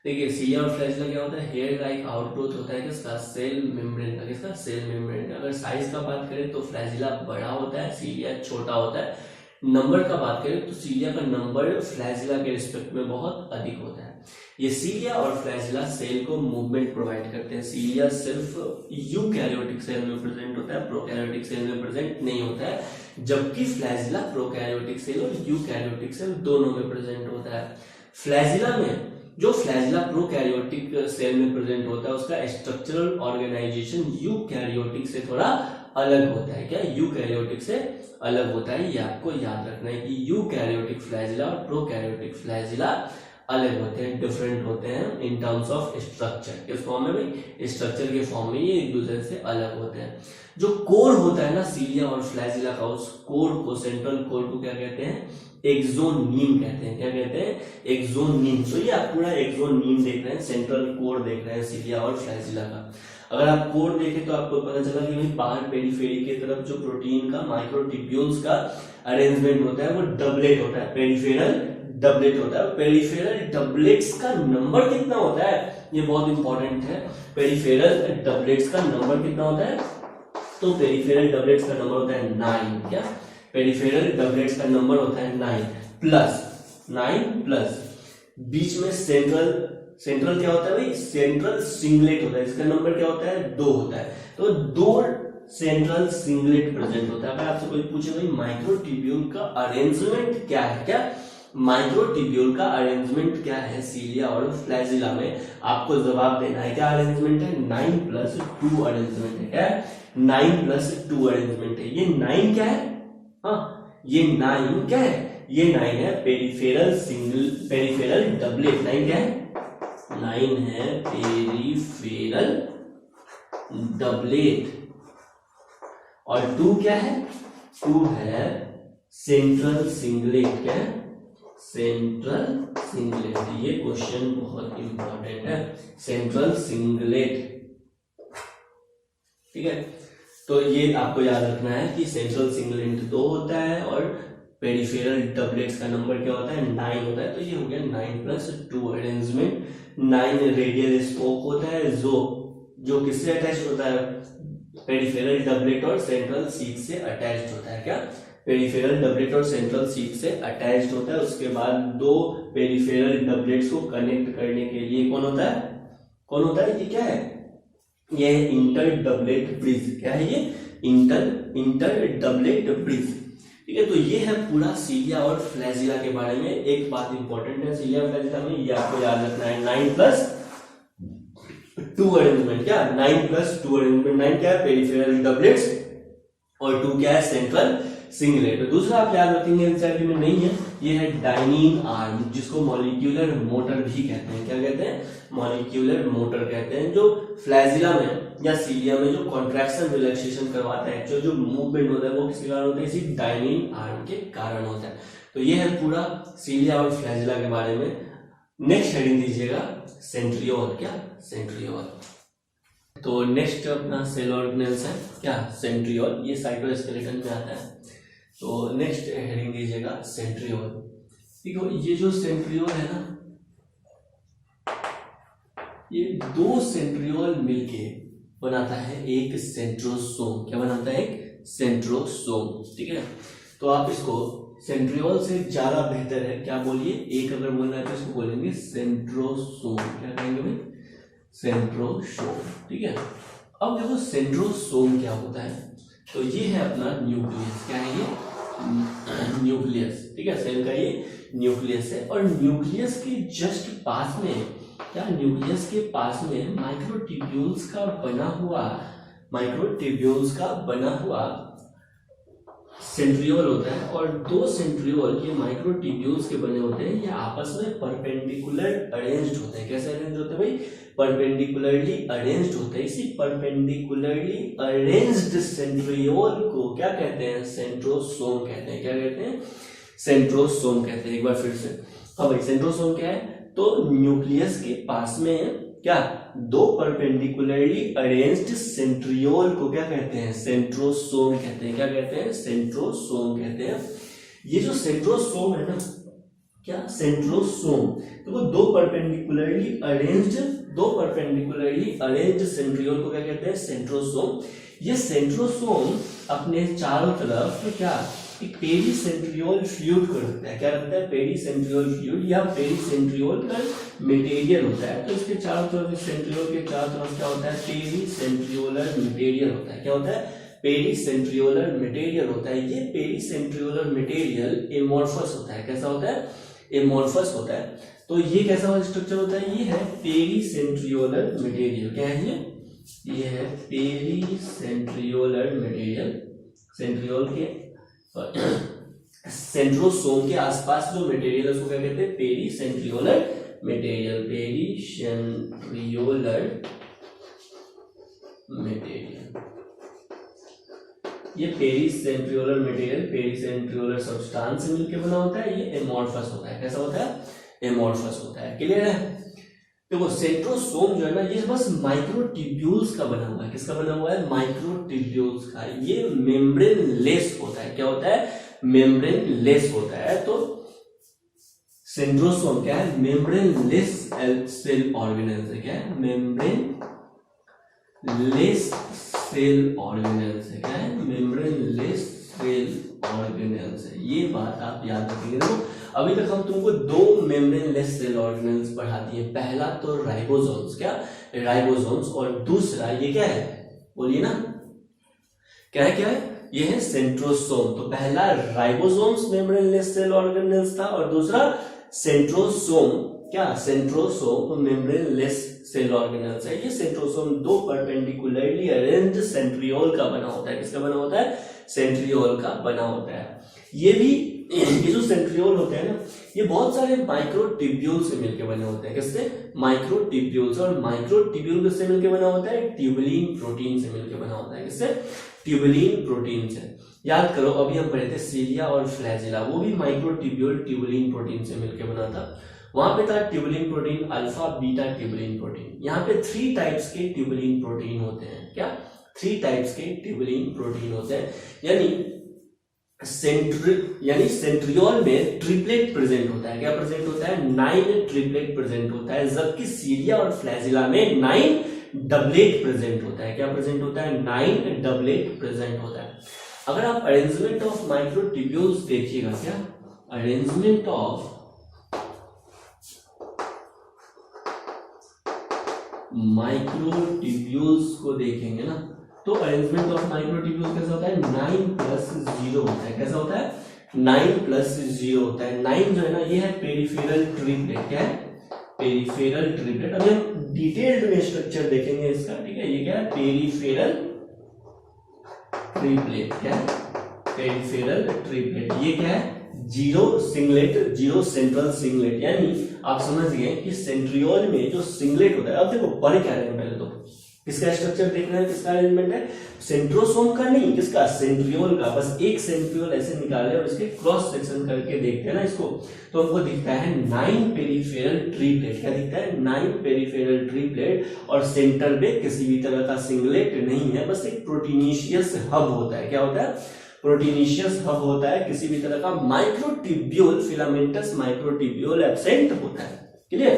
देखिए सीलिया और फ्लैजिला क्या होता है, हेयर लाइक आउटग्रोथ होता है किसका, सेल मेम्ब्रेन का। किसका, सेल मेम्ब्रेन का। अगर साइज का बात करें तो फ्लैजिला बड़ा होता है, सीलिया छोटा होता है। नंबर का बात करें तो सीलिया का नंबर फ्लैजिला के रिस्पेक्ट में बहुत अधिक होता है। ये सीलिया और फ्लैजिला सेल को मूवमेंट प्रोवाइड करते हैं। सीलिया सिर्फ यूकैरियोटिक सेल में प्रेजेंट होता है, प्रोकैरियोटिक सेल में प्रेजेंट नहीं होता है, जबकि फ्लैजिला प्रोकैरियोटिक सेल और यूकैरियोटिक सेल दोनों में प्रेजेंट होता है। फ्लैजिला में, जो फ्लैजिला प्रोकैरियोटिक सेल में प्रेजेंट होता है, उसका स्ट्रक्चरल ऑर्गेनाइजेशन यूकैरियोटिक से थोड़ा अलग होता है। क्या, यूकैरियोटिक से अलग होता है। ये आपको याद रखना है कि यूकैरियोटिक फ्लैजिला और प्रोकैरियोटिक फ्लैजिला अलग होते हैं, डिफरेंट होते हैं इन टर्म्स ऑफ स्ट्रक्चर। किस फॉर्म में भाई, स्ट्रक्चर के फॉर्म में ये एक दूसरे से अलग होते हैं। जो कोर होता है ना सीलिया और फ्लैजिला का, उस कोर को, सेंट्रल कोर को क्या कहते हैं, एक्सोनीम कहते हैं। क्या कहते हैं, एक्सोनीम। तो ये आप पूरा एक्सोनीम देख रहे हैं, सेंट्रल कोर देख रहे हैं सीलिया और फ्लैजिला का। अगर आप कोर देखें तो आपको पता चला कि भाई बाहर पेरिफेरी की तरफ जो प्रोटीन का, माइक्रोट्यूब्यूल्स का अरेंजमेंट होता है वो डबलेट होता है, पेरिफेरल डबलेट होता है। पेरिफेरल डबलेट्स का नंबर कितना होता है, ये बहुत इंपॉर्टेंट है। पेरिफेरल डबलेट्स का नंबर कितना होता है, तो पेरिफेरल डबलेट्स का नंबर होता है 9। क्या, पेरिफेरल डबलेट्स का नंबर होता है 9 प्लस बीच में सेंट्रल क्या होता है भाई, सेंट्रल सिंगलेट होता है, इसका नंबर क्या होता है, 2 होता है। तो 2 सेंट्रल सिंगलेट प्रेजेंट होता है। अगर आपसे कोई पूछे भाई माइक्रोट्यूब्यूल का अरेंजमेंट क्या है, क्या माइक्रोट्यूब्यूल का अरेंजमेंट क्या है सीलिया और फ्लैजिला में, आपको जवाब देना है। क्या अरेंजमेंट है, 9+2 अरेंजमेंट है। क्या है, 9+2 अरेंजमेंट है। ये 9 क्या है, हाँ ये 9 क्या है, ये 9 है पेरिफेरल डबलेट। 9 क्या है, 9 है पेरिफेरल डबलेट। और 2 क्या है, 2 है सेंट्रल सिंगलेट। क्या है, सेंट्रल सिंगलेट। ये क्वेश्चन बहुत इंपॉर्टेंट है, सेंट्रल सिंगलेट। ठीक है, तो ये आपको याद रखना है कि सेंट्रल सिंगलेट 2 होता है और पेरिफेरल डबलेट्स का नंबर क्या होता है, 9 होता है। तो ये हो गया 9+2 अरेंजमेंट। 9 रेडियल स्पोक होता है जो किससे अटैच होता है, पेरिफेरल डबलेट और सेंट्रल शीथ से अटैच्ड होता है। क्या? पेरिफेरल डबलेट और सेंट्रल शीथ से अटैच्ड होता है। उसके बाद दो पेरिफेरल डबलेट्स को कनेक्ट करने के लिए कौन होता है? कौन होता है? ये क्या है? ये है इंटर डबलेट ब्रिज। क्या है ये? Inter doublet bridge. ठीक है, तो ये है पूरा सीलिया और फ्लैजिला के बारे में। एक बात इंपॉर्टेंट है सीलिया और फ्लैजिला में, ये आपको याद रखना है, 9+2 अरेंजमेंट। क्या? 9+2 अरेंजमेंट। 9 क्या है? पेरिफेरल डबलेट्स और 2 क्या है? Central singlet. दूसरा आप याद रखेंगे, एनसीईआरटी में नहीं है, ये है डाइनिंग आर्म, जिसको मॉलिक्यूलर मोटर भी कहते हैं। क्या कहते हैं? मॉलिक्यूलर मोटर कहते हैं, जो फ्लैजिला में या सीलिया में जो कॉन्ट्रैक्शन रिलैक्सेशन करवाता है, जो मूवमेंट होता है, वो किसके कारण होता है? इसी डाइनिंग आर्म के कारण होता है। तो ये है पूरा सीलिया और फ्लैजिला के बारे में। नेक्स्ट हेडिंग दीजिएगा सेंट्रियोल। क्या? सेंट्रियोल। तो नेक्स्ट अपना सेल ऑर्गेनेल्स है। क्या? सेंट्रियोल। ये साइटोस्केलेटन में आता है। तो नेक्स्ट हेडिंग दीजिएगा सेंट्रियोल। देखो, ये जो सेंट्रियोल है ना, ये 2 सेंट्रियोल मिलके बनाता है एक सेंट्रोसोम। क्या बनाता है? एक सेंट्रोसोम। ठीक है, तो आप इसको सेंट्रियोल से ज्यादा बेहतर है, क्या बोलिए? एक अगर बोलना है तो इसको बोलेंगे सेंट्रोसोम। क्या कहेंगे भाई? सेंट्रोसोम। ठीक है, अब देखो सेंट्रोसोम क्या होता है। तो ये है अपना न्यूक्लियस। क्या है ये? न्यूक्लियस। ठीक है, सेल का ये न्यूक्लियस है। और न्यूक्लियस के जस्ट पास में, क्या? न्यूक्लियस के पास में माइक्रोट्यूब्यूल्स का बना हुआ सेंट्रियोल होता है। और 2 सेंट्रियोल ये माइक्रोट्यूब्यूल्स के बने होते हैं, ये आपस में परपेंडिकुलर अरेंज्ड होते हैं। कैसे अरेंज होते हैं भाई? परपेंडिकुलरली अरेंज्ड होते हैं। इसी परपेंडिकुलरली अरेंज्ड सेंट्रियोल को क्या कहते हैं? सेंट्रोसोम कहते हैं। क्या कहते हैं? सेंट्रोसोम कहते हैं। एक बार फिर से, हाँ भाई, सेंट्रोसोम क्या है? तो न्यूक्लियस के पास में क्या 2 परपेंडिकुलरली अरेंज्ड सेंट्रियोल को क्या कहते हैं? सेंट्रोसोम कहते हैं। क्या कहते हैं? सेंट्रोसोम कहते हैं। ये जो सेंट्रोसोम है ना, क्या? सेंट्रोसोम, तो वो 2 परपेंडिकुलरली अरेंज्ड सेंट्रियोल को क्या कहते हैं? सेंट्रोसोम। ये सेंट्रोसोम अपने चारों तरफ क्या एक पेरीसेंट्रियोल फ्लूइड को रखता है। क्या रखता है? पेरीसेंट्रियोल फ्लूइड या पेरीसेंट्रियोल का मटेरियल होता है। तो इसके चारों तरफ, सेंट्रियोल के चारों तरफ क्या होता है? पेरीसेंट्रियोलर मटेरियल होता है। क्या होता है? पेरीसेंट्रियोलर मटेरियल होता है। ये पेरीसेंट्रियोलर मटेरियल एमोर्फस होता है। कैसा होता है? एमोर्फस होता है। तो ये कैसा स्ट्रक्चर होता है? ये है पेरीसेंट्रियोलर मटेरियल। क्या है ये है पेरीसेंट्रियोलर मटेरियल। सेंट्रियोल के सेंट्रोसोम के आसपास जो मटेरियल है उसको क्या कहते हैं? Pericentriolar material. ये पेरीसेंट्रियोलर मटेरियल पेरीसेंट्रियोलर सब्सटेंस से मिलकर बना होता है। ये एमोर्फस होता है। कैसा होता है? एमोर्फस होता है। क्लियर है? देखो सेंट्रोसोम जो है ना, ये बस माइक्रोट्यूब्यूल्स का बना हुआ है। किसका बना हुआ है? माइक्रोट्यूब्यूल्स का। ये मेम्ब्रेन लेस होता है। क्या होता है? मेम्ब्रेन लेस होता है। तो सेंट्रोसोम क्या है? मेम्ब्रेन लेस सेल ऑर्गेनेल्स है। क्या है? मेम्ब्रेन लेस सेल ऑर्गेनेल्स है। क्या है? मेम्ब्रेन लेस सेल ऑर्गेनेल्स है। ये बात आप याद रखेंगे। देखो, अभी तक हम तुमको 2 मेम्ब्रेन लेस सेल ऑर्गेनेल्स पढ़ा दिए। पहला तो राइबोसोम्स। क्या? राइबोसोम्स। और दूसरा ये क्या है? बोलिए ना, क्या है? ये है सेंट्रोसोम। तो पहला ribosomes membrane less cell organelles था, और दूसरा सेंट्रोसोम। क्या? Centrosome membrane less cell organelles है। ये सेंट्रोसोम 2 परपेंडिकुलरली अरेंज्ड सेंट्रियोल का बना होता है। किसका बना होता है? सेंट्रियोल का बना होता है। ये जो सेंट्रियोल होते हैं ना, ये बहुत सारे माइक्रोट्यूब्यूल से मिलकर बने होते हैं। किससे? माइक्रोट्यूब्यूल से। और माइक्रोट्यूब्यूल किससे मिलकर बना होता है? ट्यूबुलिन प्रोटीन से मिलकर बना होता है। किससे? ट्यूबुलिन प्रोटीन से। याद करो, अभी हम पढ़े थे सीलिया और फ्लैजिला, वो भी माइक्रोट्यूब्यूल ट्यूबुलिन प्रोटीन से मिलकर बना था। वहां पे था tubulin protein, alpha beta tubulin protein. यहाँ पे 3 टाइप्स के ट्यूबुलिन प्रोटीन होते हैं। क्या? 3 टाइप्स के ट्यूबुलिन प्रोटीन होते हैं। यानी सेंट्रियोल में ट्रिपलेट प्रेजेंट होता है। क्या प्रेजेंट होता है? 9 ट्रिपलेट प्रेजेंट होता है। जबकि सीलिया और फ्लैजिला में 9 डबलेट प्रेजेंट होता है। क्या प्रेजेंट होता है? 9 डबलेट प्रेजेंट होता है। अगर आप अरेंजमेंट ऑफ माइक्रोट्यूब्यूल्स देखिएगा, क्या अरेंजमेंट ऑफ माइक्रोट्यूब्यूल्स को देखेंगे ना, तो अरेंजमेंट ऑफ माइक्रोट्यूब्यूल्स कैसा होता है? 9+0 होता है। कैसा होता है? 9+0 होता है। 9 जो है ना, ये है पेरिफेरल ट्रिपलेट। क्या है? Peripheral triplet. अभी हम डिटेल्ड में स्ट्रक्चर देखेंगे इसका, ठीक है। ये क्या है? Peripheral triplet. क्या है? Peripheral triplet. ये क्या है? Zero singlet, zero central singlet. यानी आप समझ गए कि सेंट्रियोल में जो सिंगलेट होता है, अब देखो पढ़ क्या रहे हैं पहले तो, किसका स्ट्रक्चर देखना है, किसका अरेंजमेंट है? सेंट्रोसोम का नहीं, किसका? सेंट्रियोल का। बस एक सेंट्रियोल ऐसे निकाले और इसके क्रॉस सेक्शन करके देखते हैं ना इसको, तो हमको दिखता है 9 पेरिफेरल ट्रिपलेट। क्या दिखता है? 9 पेरिफेरल ट्रिपलेट। और सेंटर पे किसी भी तरह का सिंगलेट नहीं है, बस एक प्रोटीनिशियस हब होता है। क्या होता है? प्रोटीनिशियस हब होता है। किसी भी तरह का माइक्रोट्यूब्यूल, फिलामेंटस माइक्रोट्यूब्यूल एब्सेंट होता है। क्लियर?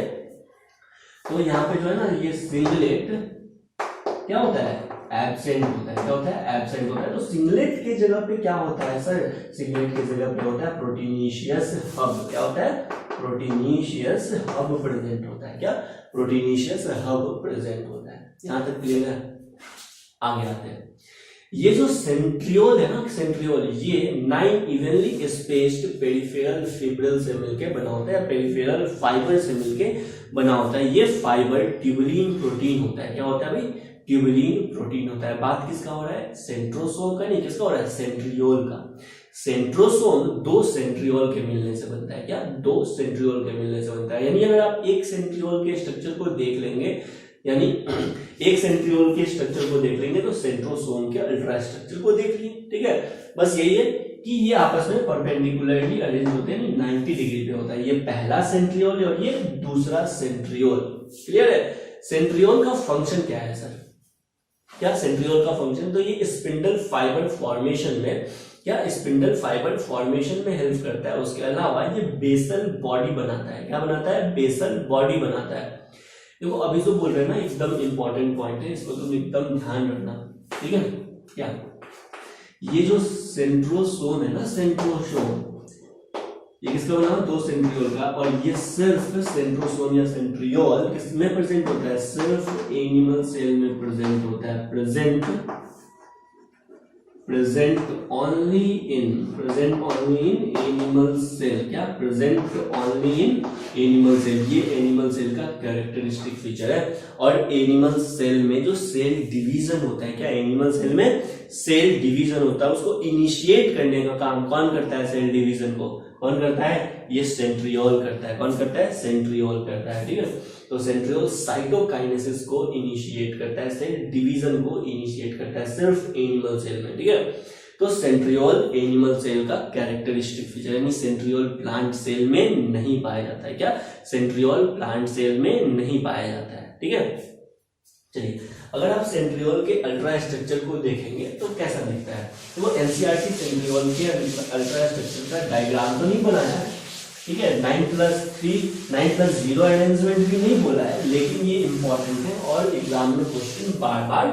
तो यहाँ पे जो है ना, ये सिंगलेट क्या होता है? एब्सेंट होता है। क्या होता है? एब्सेंट होता है। तो सिंगलेट के जगह पे क्या होता है सर? सिंगलेट के जगह पे होता है प्रोटीनिशियस हब। क्या होता है? प्रोटीनिशियस हब प्रेजेंट होता है। क्या? प्रोटीनिशियस हब प्रेजेंट होता है। यहां तक क्लियर है? आगे आते हैं। ये जो सेंट्रियोल है ना, सेंट्रियोल, ये 9 इवनली स्पेस्ड पेरिफेरल फिब्रिल से मिलकर बना होता है, पेरिफेरल फाइबर से मिलकर बना होता है। ये फाइबर ट्यूबुलिन प्रोटीन होता है। क्या होता है भाई? ट्यूबुलिन प्रोटीन होता है। बात किसका हो रहा है? सेंट्रोसोम का नहीं, किसका हो रहा है? सेंट्रियोल का। सेंट्रोसोम 2 सेंट्रियोल के मिलने से बनता है। क्या? 2 सेंट्रियोल के मिलने से बनता है। यानी अगर आप एक सेंट्रियोल के स्ट्रक्चर को देख लेंगे, यानी एक सेंट्रियोल के स्ट्रक्चर को देख लेंगे तो सेंट्रोसोम के अल्ट्रा स्ट्रक्चर को देख लिए। ठीक है, बस यही है कि ये आपस में परपेंडिकुलरली अरेंज होते हैं, 90 डिग्री पे होता है। ये पहला सेंट्रियोल है और ये दूसरा सेंट्रियोल। क्लियर है? सेंट्रियोल का फंक्शन क्या है सर? क्या सेंट्रियोल का फंक्शन? तो ये स्पिंडल फाइबर फॉर्मेशन में, क्या स्पिंडल फाइबर फॉर्मेशन में हेल्प करता है। उसके अलावा ये बेसल बॉडी बनाता है। क्या बनाता है? बेसल बॉडी बनाता है। देखो अभी जो बोल रहे हैं ना, एकदम इंपॉर्टेंट पॉइंट है, इसको तुम एकदम ध्यान रखना। ठीक है? क्या ये जो सेंट्रोसोम है ना, सेंट्रोसोम, ये किसका बना? 2 सेंट्रियोल का। और ये सिर्फ सेंट्रोसोम या सेंट्रियोल किसमें प्रेजेंट होता है? सिर्फ एनिमल सेल में प्रेजेंट होता है। Present only in animal cell. क्या? Present only in animal cell. ये एनिमल सेल का कैरेक्टरिस्टिक फीचर है। और एनिमल सेल में जो सेल डिवीजन होता है, क्या एनिमल सेल में सेल डिवीजन होता है, उसको इनिशिएट करने का काम कौन करता है? सेल डिवीजन को कौन करता है? ये सेंट्रियोल करता है। कौन करता है? सेंट्रियोल करता है। ठीक है, तो सेंट्रियोल साइटोकाइनेसिस को इनिशिएट करता है, सेल डिवीजन को इनिशिएट करता है सिर्फ एनिमल सेल में। ठीक है, तो सेंट्रियोल एनिमल सेल का कैरेक्टरिस्टिक फीचर, यानी सेंट्रियोल प्लांट सेल में नहीं पाया जाता है। क्या? सेंट्रियोल प्लांट सेल में नहीं पाया जाता है। ठीक है, चलिए अगर आप सेंट्रियोल के अल्ट्रा स्ट्रक्चर को देखेंगे तो कैसा दिखता है? तो वो एनसीईआरटी सेंट्रियोल के अल्ट्रा स्ट्रक्चर का डायग्राम तो नहीं बनाया है, ठीक है, 9+3 9+0 अरेंजमेंट भी नहीं बोला है, लेकिन ये इंपॉर्टेंट है और एग्जाम में क्वेश्चन बार बार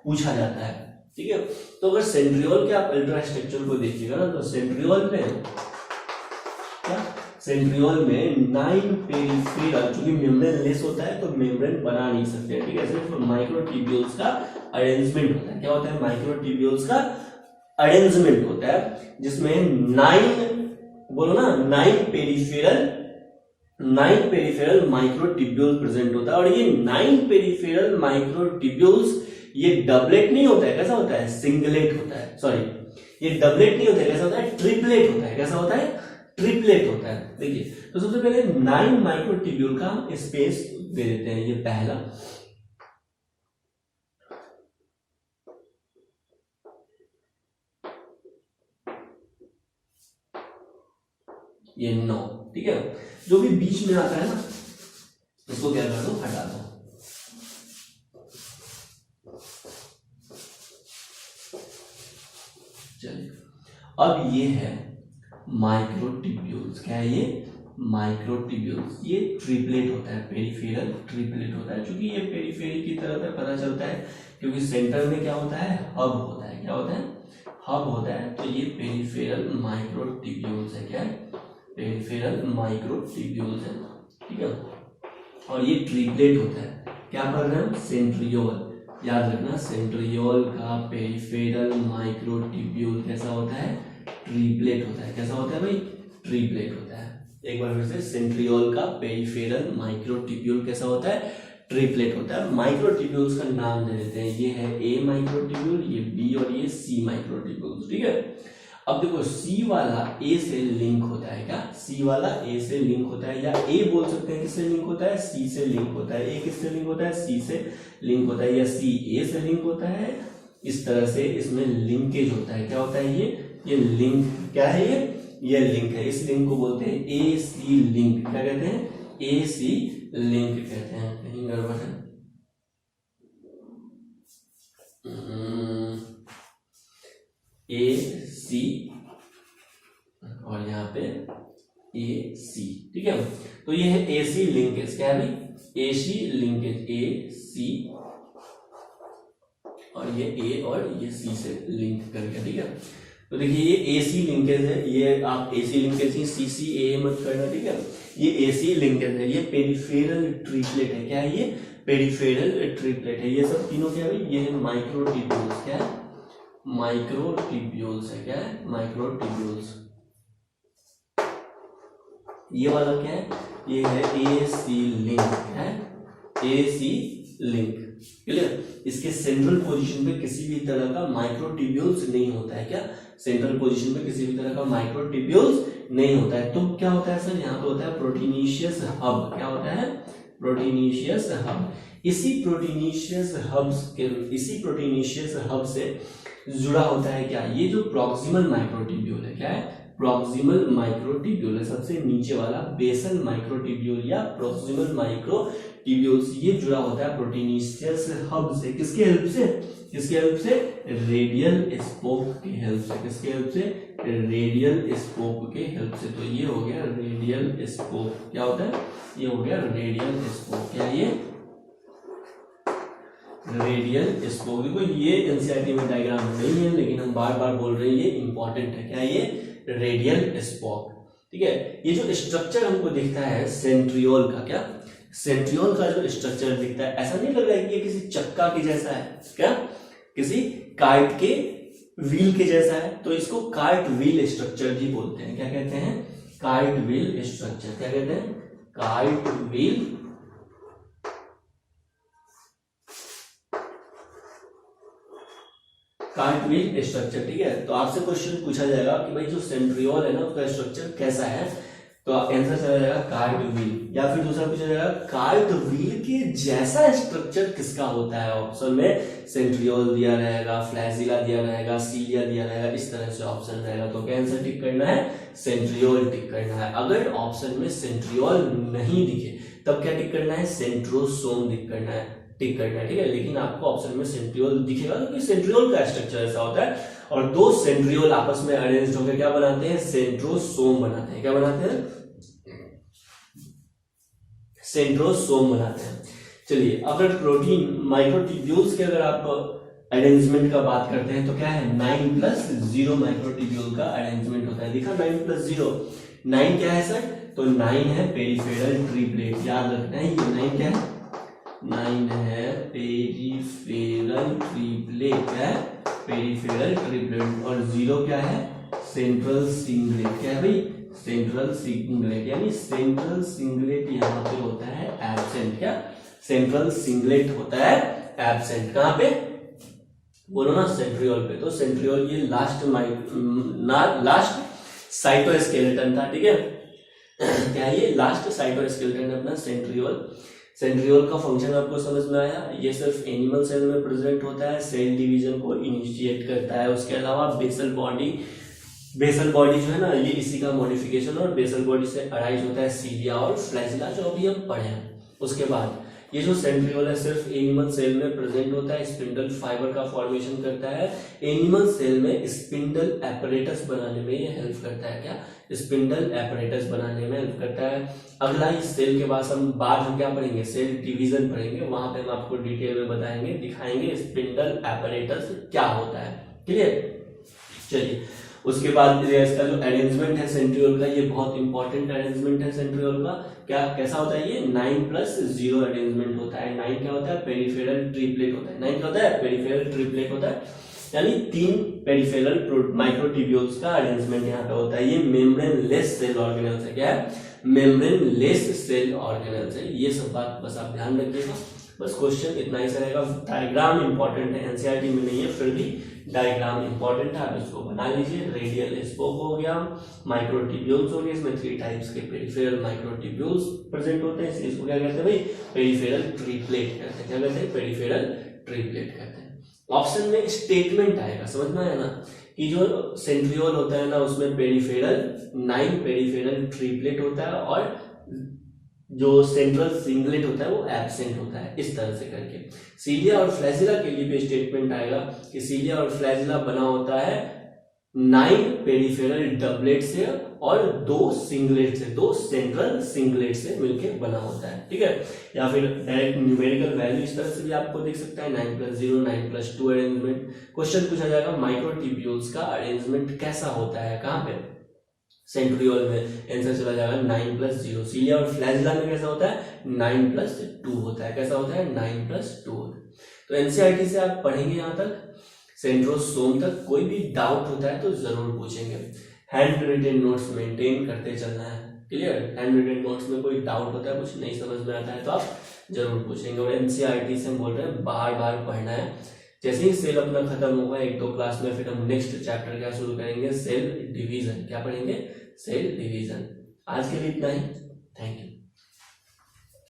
पूछा जाता है। ठीक है, तो अगर सेंट्रियोल के आप अल्ट्रा स्ट्रक्चर को देखिएगा ना, तो सेंट्रियोल में क्या? सेंट्रियोल में 9 पेरिफेरल, चूंकि मेम्ब्रेन लेस होता है तो मेम्ब्रेन बना नहीं सकते। ठीक है, सिर्फ माइक्रोट्यूब्यूल्स का अरेंजमेंट होता है। क्या होता है? माइक्रोट्यूब्यूल्स का अरेंजमेंट होता है, जिसमें 9, बोलो ना, 9 पेरिफेरल माइक्रोट्यूब्यूल प्रेजेंट होता है। और ये 9 पेरिफेरल माइक्रोट्यूब्यूल्स ये डबलेट नहीं होता है, कैसा होता है? सिंगलेट होता है। सॉरी, ये डबलेट नहीं होता है, कैसा होता है? ट्रिपलेट होता है। कैसा होता है? ट्रिपलेट होता है। देखिए, तो सबसे पहले 9 माइक्रोट्यूब्यूल का हम स्पेस दे देते हैं। ये पहला, ये 9। ठीक है, जो भी बीच में आता है ना, इसको क्या कर दो? हटा दो। चलिए, अब ये है माइक्रोट्यूब्यूल्स। क्या है ये? माइक्रोट्यूब्यूल्स। ये ट्रिपलेट होता है, पेरिफेरल ट्रिपलेट होता है। चूंकि ये पेरिफेरी की तरह से पता चलता है क्योंकि सेंटर में क्या होता है, हब होता है। क्या होता है, हब होता है। तो ये पेरिफेरल माइक्रोट्यूब्यूल्स है। क्या है, पेरिफेरल माइक्रोट्यूब्यूल्स है, ठीक है। और ये ट्रिपलेट होता है। क्या पढ़ रहे हैं, सेंट्रियोल। याद रखना, सेंट्रियोल का पेरिफेरल माइक्रोट्यूब्यूल कैसा होता है, ट्रिपलेट होता है। कैसा होता है भाई, ट्रिपलेट होता है। एक बार फिर से, सेंट्रियोल का पेरिफेरल माइक्रोट्यूब्यूल कैसा होता है, ट्रिपलेट होता है। माइक्रोट्यूब्यूल्स का नाम दे देते हैं, ये है ए माइक्रोट्यूब्यूल, ये बी और ये सी माइक्रोट्यूब्यूल्स, ठीक है। अब देखो, सी वाला ए से लिंक होता है। क्या, सी वाला ए से लिंक होता है, या ए बोल सकते हैं किससे लिंक होता है, सी से लिंक होता है। ए किससे लिंक होता है, सी से लिंक होता है, या सी ए से लिंक होता है। इस तरह से इसमें लिंकेज होता है। क्या होता है, ये लिंक क्या है, ये लिंक है। इस लिंक को बोलते हैं ए सी लिंक। क्या कहते हैं, ए सी लिंक कहते हैं। कहीं गड़बड़ है, ए सी और यहाँ पे ए सी, ठीक है। तो ये है ए सी लिंकेज। क्या है भाई, ए सी लिंकेज, ए सी और ये ए और ये सी से लिंक करके, ठीक है। तो देखिए, ये ए सी लिंकेज है। ये आप ए सी लिंकेज ही सी सी ए मत करना, ठीक है। ये ए सी लिंकेज है, ये पेरिफेरल ट्रिपलेट है। क्या है, ये पेरिफेरल ट्रिपलेट है। ये सब तीनों क्या है भाई, ये है माइक्रोट्यूब्यूल्स। क्या है, माइक्रोट्यूब्यूल्स है। क्या है, माइक्रोट्यूब्यूल्स। ये वाला क्या है, ये है ए सी लिंक। है ए सी लिंक, क्लियर। इसके सेंट्रल पोजीशन पे किसी भी तरह का माइक्रोट्यूब्यूल्स नहीं होता है। क्या, सेंट्रल पोजीशन पे किसी भी तरह का माइक्रोट्यूब्यूल्स नहीं होता है। तो क्या होता है सर, यहाँ पे होता है प्रोटीनिशियस हब। क्या होता है, प्रोटीनिशियस हब। इसी प्रोटीनिशियस हब से जुड़ा होता है क्या, ये जो प्रॉक्सिमल माइक्रोट्यूब्यूल है। क्या है, प्रॉक्सिमल माइक्रोट्यूब्यूल है, सबसे नीचे वाला बेसल माइक्रोट्यूब्यूल या प्रॉक्सिमल माइक्रोट्यूब्यूल। ये जुड़ा होता है प्रोटीनिशियस हब से। किसके हेल्प से, किसके हेल्प से, रेडियल स्पोक के हेल्प से। किसके हेल्प से, रेडियल स्पोक के हेल्प से। तो ये हो गया रेडियल स्पोक। क्या होता है, ये हो गया रेडियल स्पोक। क्या, ये रेडियल स्पोक। देखो, ये एनसीईआरटी में डायग्राम नहीं है, लेकिन हम बार बार बोल रहे हैं, ये इंपॉर्टेंट है। क्या, ये रेडियल स्पोक, ठीक है। ये जो स्ट्रक्चर हमको दिखता है सेंट्रियोल का, क्या, सेंट्रियोल का जो स्ट्रक्चर दिखता है, ऐसा नहीं लग रहा है कि ये किसी चक्का के जैसा है। क्या, किसी काइट के व्हील के जैसा है। तो इसको काइट व्हील स्ट्रक्चर भी बोलते हैं। क्या कहते हैं, काइट व्हील स्ट्रक्चर। क्या कहते हैं, kite wheel kite wheel structure, ठीक है। तो आपसे क्वेश्चन पूछा जाएगा कि भाई जो सेंट्रियोल है ना, उसका स्ट्रक्चर कैसा है, तो आंसर चला जाएगा काइट व्हील। या फिर दूसरा पूछा जाएगा काइट व्हील के जैसा स्ट्रक्चर किसका होता है। ऑप्शन में सेंट्रियोल दिया रहेगा, फ्लैजिला दिया रहेगा, सीलिया दिया रहेगा, इस तरह से ऑप्शन रहेगा। तो क्या आंसर टिक करना है, सेंट्रियोल टिक करना है। अगर ऑप्शन में सेंट्रियोल नहीं दिखे तब क्या टिक करना है, सेंट्रोसोम टिक करना है, टिक करना है, ठीक है। लेकिन आपको ऑप्शन में सेंट्रियोल दिखेगा क्योंकि सेंट्रियोल का स्ट्रक्चर ऐसा होता है। और दो सेंट्रियोल आपस में अरेंज होकर क्या बनाते हैं, सेंट्रोसोम बनाते हैं। क्या बनाते हैं, सेंट्रोसोम बनाते हैं। चलिए, अगर प्रोटीन माइक्रोट्यूब्यूल्स के अगर आप अरेंजमेंट का बात करते हैं तो क्या है, 9+0 माइक्रोट्यूब्यूल का अरेंजमेंट होता है। देखा 9+0, 9 क्या है सर, तो 9 है पेरिफेरल ट्रिपलेट। याद रखना है, ये 9 क्या है, 9 है पेरिफेरल ट्रिपलेट। है पेरिफेरल ट्रिपलेट। और 0 क्या है, सेंट्रल सिंगलेट। क्या है भाई, सेंट्रल सिंगलेट। यानी सेंट्रल सिंगलेट यहाँ पे होता है एब्सेंट। क्या, सेंट्रल सिंगलेट होता है एब्सेंट। कहाँ पे, बोलो ना, सेंट्रियोल पे। तो सेंट्रियोल ये लास्ट साइटोस्केलेटन था, ठीक है। क्या है, ये लास्ट साइटोस्केलेटन है अपना सेंट्रियोल। सेंट्रियोल का फंक्शन आपको समझ में आया। ये सिर्फ एनिमल सेल में प्रेजेंट होता है, सेल डिवीजन को इनिशिएट करता है। उसके अलावा बेसल बॉडी जो है ना, ये इसी का मॉडिफिकेशन। और बेसल बॉडी से अराइज होता है सीलिया और फ्लैजिला, जो अभी हम पढ़े हैं। उसके बाद ये जो सेंट्रियोल है सिर्फ एनिमल सेल में प्रेजेंट होता है, स्पिंडल फाइबर का फॉर्मेशन करता है। एनिमल सेल में स्पिंडल एपरेटस बनाने में ये हेल्प करता है। क्या? स्पिंडल एपरेटस बनाने में हेल्प करता है। अगला इस सेल के बाद हम क्या पढ़ेंगे? सेल डिवीजन पढ़ेंगे। वहां पे हम आपको डिटेल में बताएंगे, दिखाएंगे स्पिंडल एपरेटस क्या होता है। क्लियर? चलिए, उसके बाद इसका जो अरेंजमेंट है सेंट्रियोल का, ये बहुत इंपॉर्टेंट अरेंजमेंट है सेंट्रियोल का। क्या कैसा होता है? ये 9+0 अरेंजमेंट होता है। 9 क्या होता है? पेरिफेरल ट्रिप्लेट होता है। 9 क्या होता है? पेरिफेरल ट्रिप्लेट होता है, यानी 3 पेरिफेरल माइक्रोट्यूब्यूल्स का अरेंजमेंट यहाँ पे होता है। ये मेम्ब्रेन लेस सेल ऑर्गेनेल्स है। क्या है? मेम्ब्रेन लेस सेल ऑर्गेनेल्स है। ये सब बात बस आप ध्यान रखिएगा। बस क्वेश्चन इतना ही रहेगा। डायग्राम इंपॉर्टेंट है, एनसीईआरटी में नहीं है, फिर भी डायग्राम इंपॉर्टेंट है, आप इसको बना लीजिए। रेडियल स्पोक हो गया, माइक्रोट्यूब्यूल्स हो गए, इसमें 3 टाइप्स के पेरिफेरल माइक्रोट्यूब्यूल्स प्रेजेंट होते हैं, इसलिए इसको क्या कहते हैं भाई? पेरिफेरल ट्रिप्लेट कहते हैं। क्या कहते हैं? पेरिफेरल ट्रिप्लेट कहते हैं। ऑप्शन में स्टेटमेंट आएगा, समझ में आया ना, कि जो सेंट्रियोल होता है ना उसमें पेरिफेरल 9 पेरिफेरल ट्रिप्लेट होता है और जो सेंट्रल सिंगलेट होता है वो एब्सेंट होता है, इस तरह से करके। सीलिया और फ्लैजिला के लिए भी स्टेटमेंट आएगा कि सीलिया और फ्लैजिला बना होता है 9 पेरिफेरल डबलेट से और 2 सिंगलेट से, 2 सेंट्रल सिंगलेट से मिलकर बना होता है। ठीक है? या फिर डायरेक्ट न्यूमेरिकल वैल्यू इस तरह से भी आपको देख सकता है, 9+0, 9+2 अरेंजमेंट। क्वेश्चन पूछा जाएगा माइक्रोट्यूब्यूल्स का अरेंजमेंट कैसा होता है, कहां पे? सेंट्रियोल में। आंसर चला जाएगा 9+0। सीलिया और फ्लैजिला में कैसा होता है? 9+2 होता है। कैसा होता है? 9+2 होता है। तो एनसीईआरटी से आप पढ़ेंगे यहां तक, सेंट्रोसोम तक। कोई भी डाउट होता है तो जरूर पूछेंगे। हैंड रिटेन नोट्स मेंटेन करते चलना है। क्लियर? हैंड रिटेन नोट्स में कोई डाउट होता है, कुछ नहीं समझ में आता है तो आप जरूर पूछेंगे। और एनसीईआरटी से हम बोल रहे हैं बार बार पढ़ना है। जैसे ही सेल अपना खत्म होगा 1-2 क्लास में, फिर हम नेक्स्ट चैप्टर क्या शुरू करेंगे? Cell division. क्या पढ़ेंगे? Cell division. आज के लिए इतना ही। Thank you.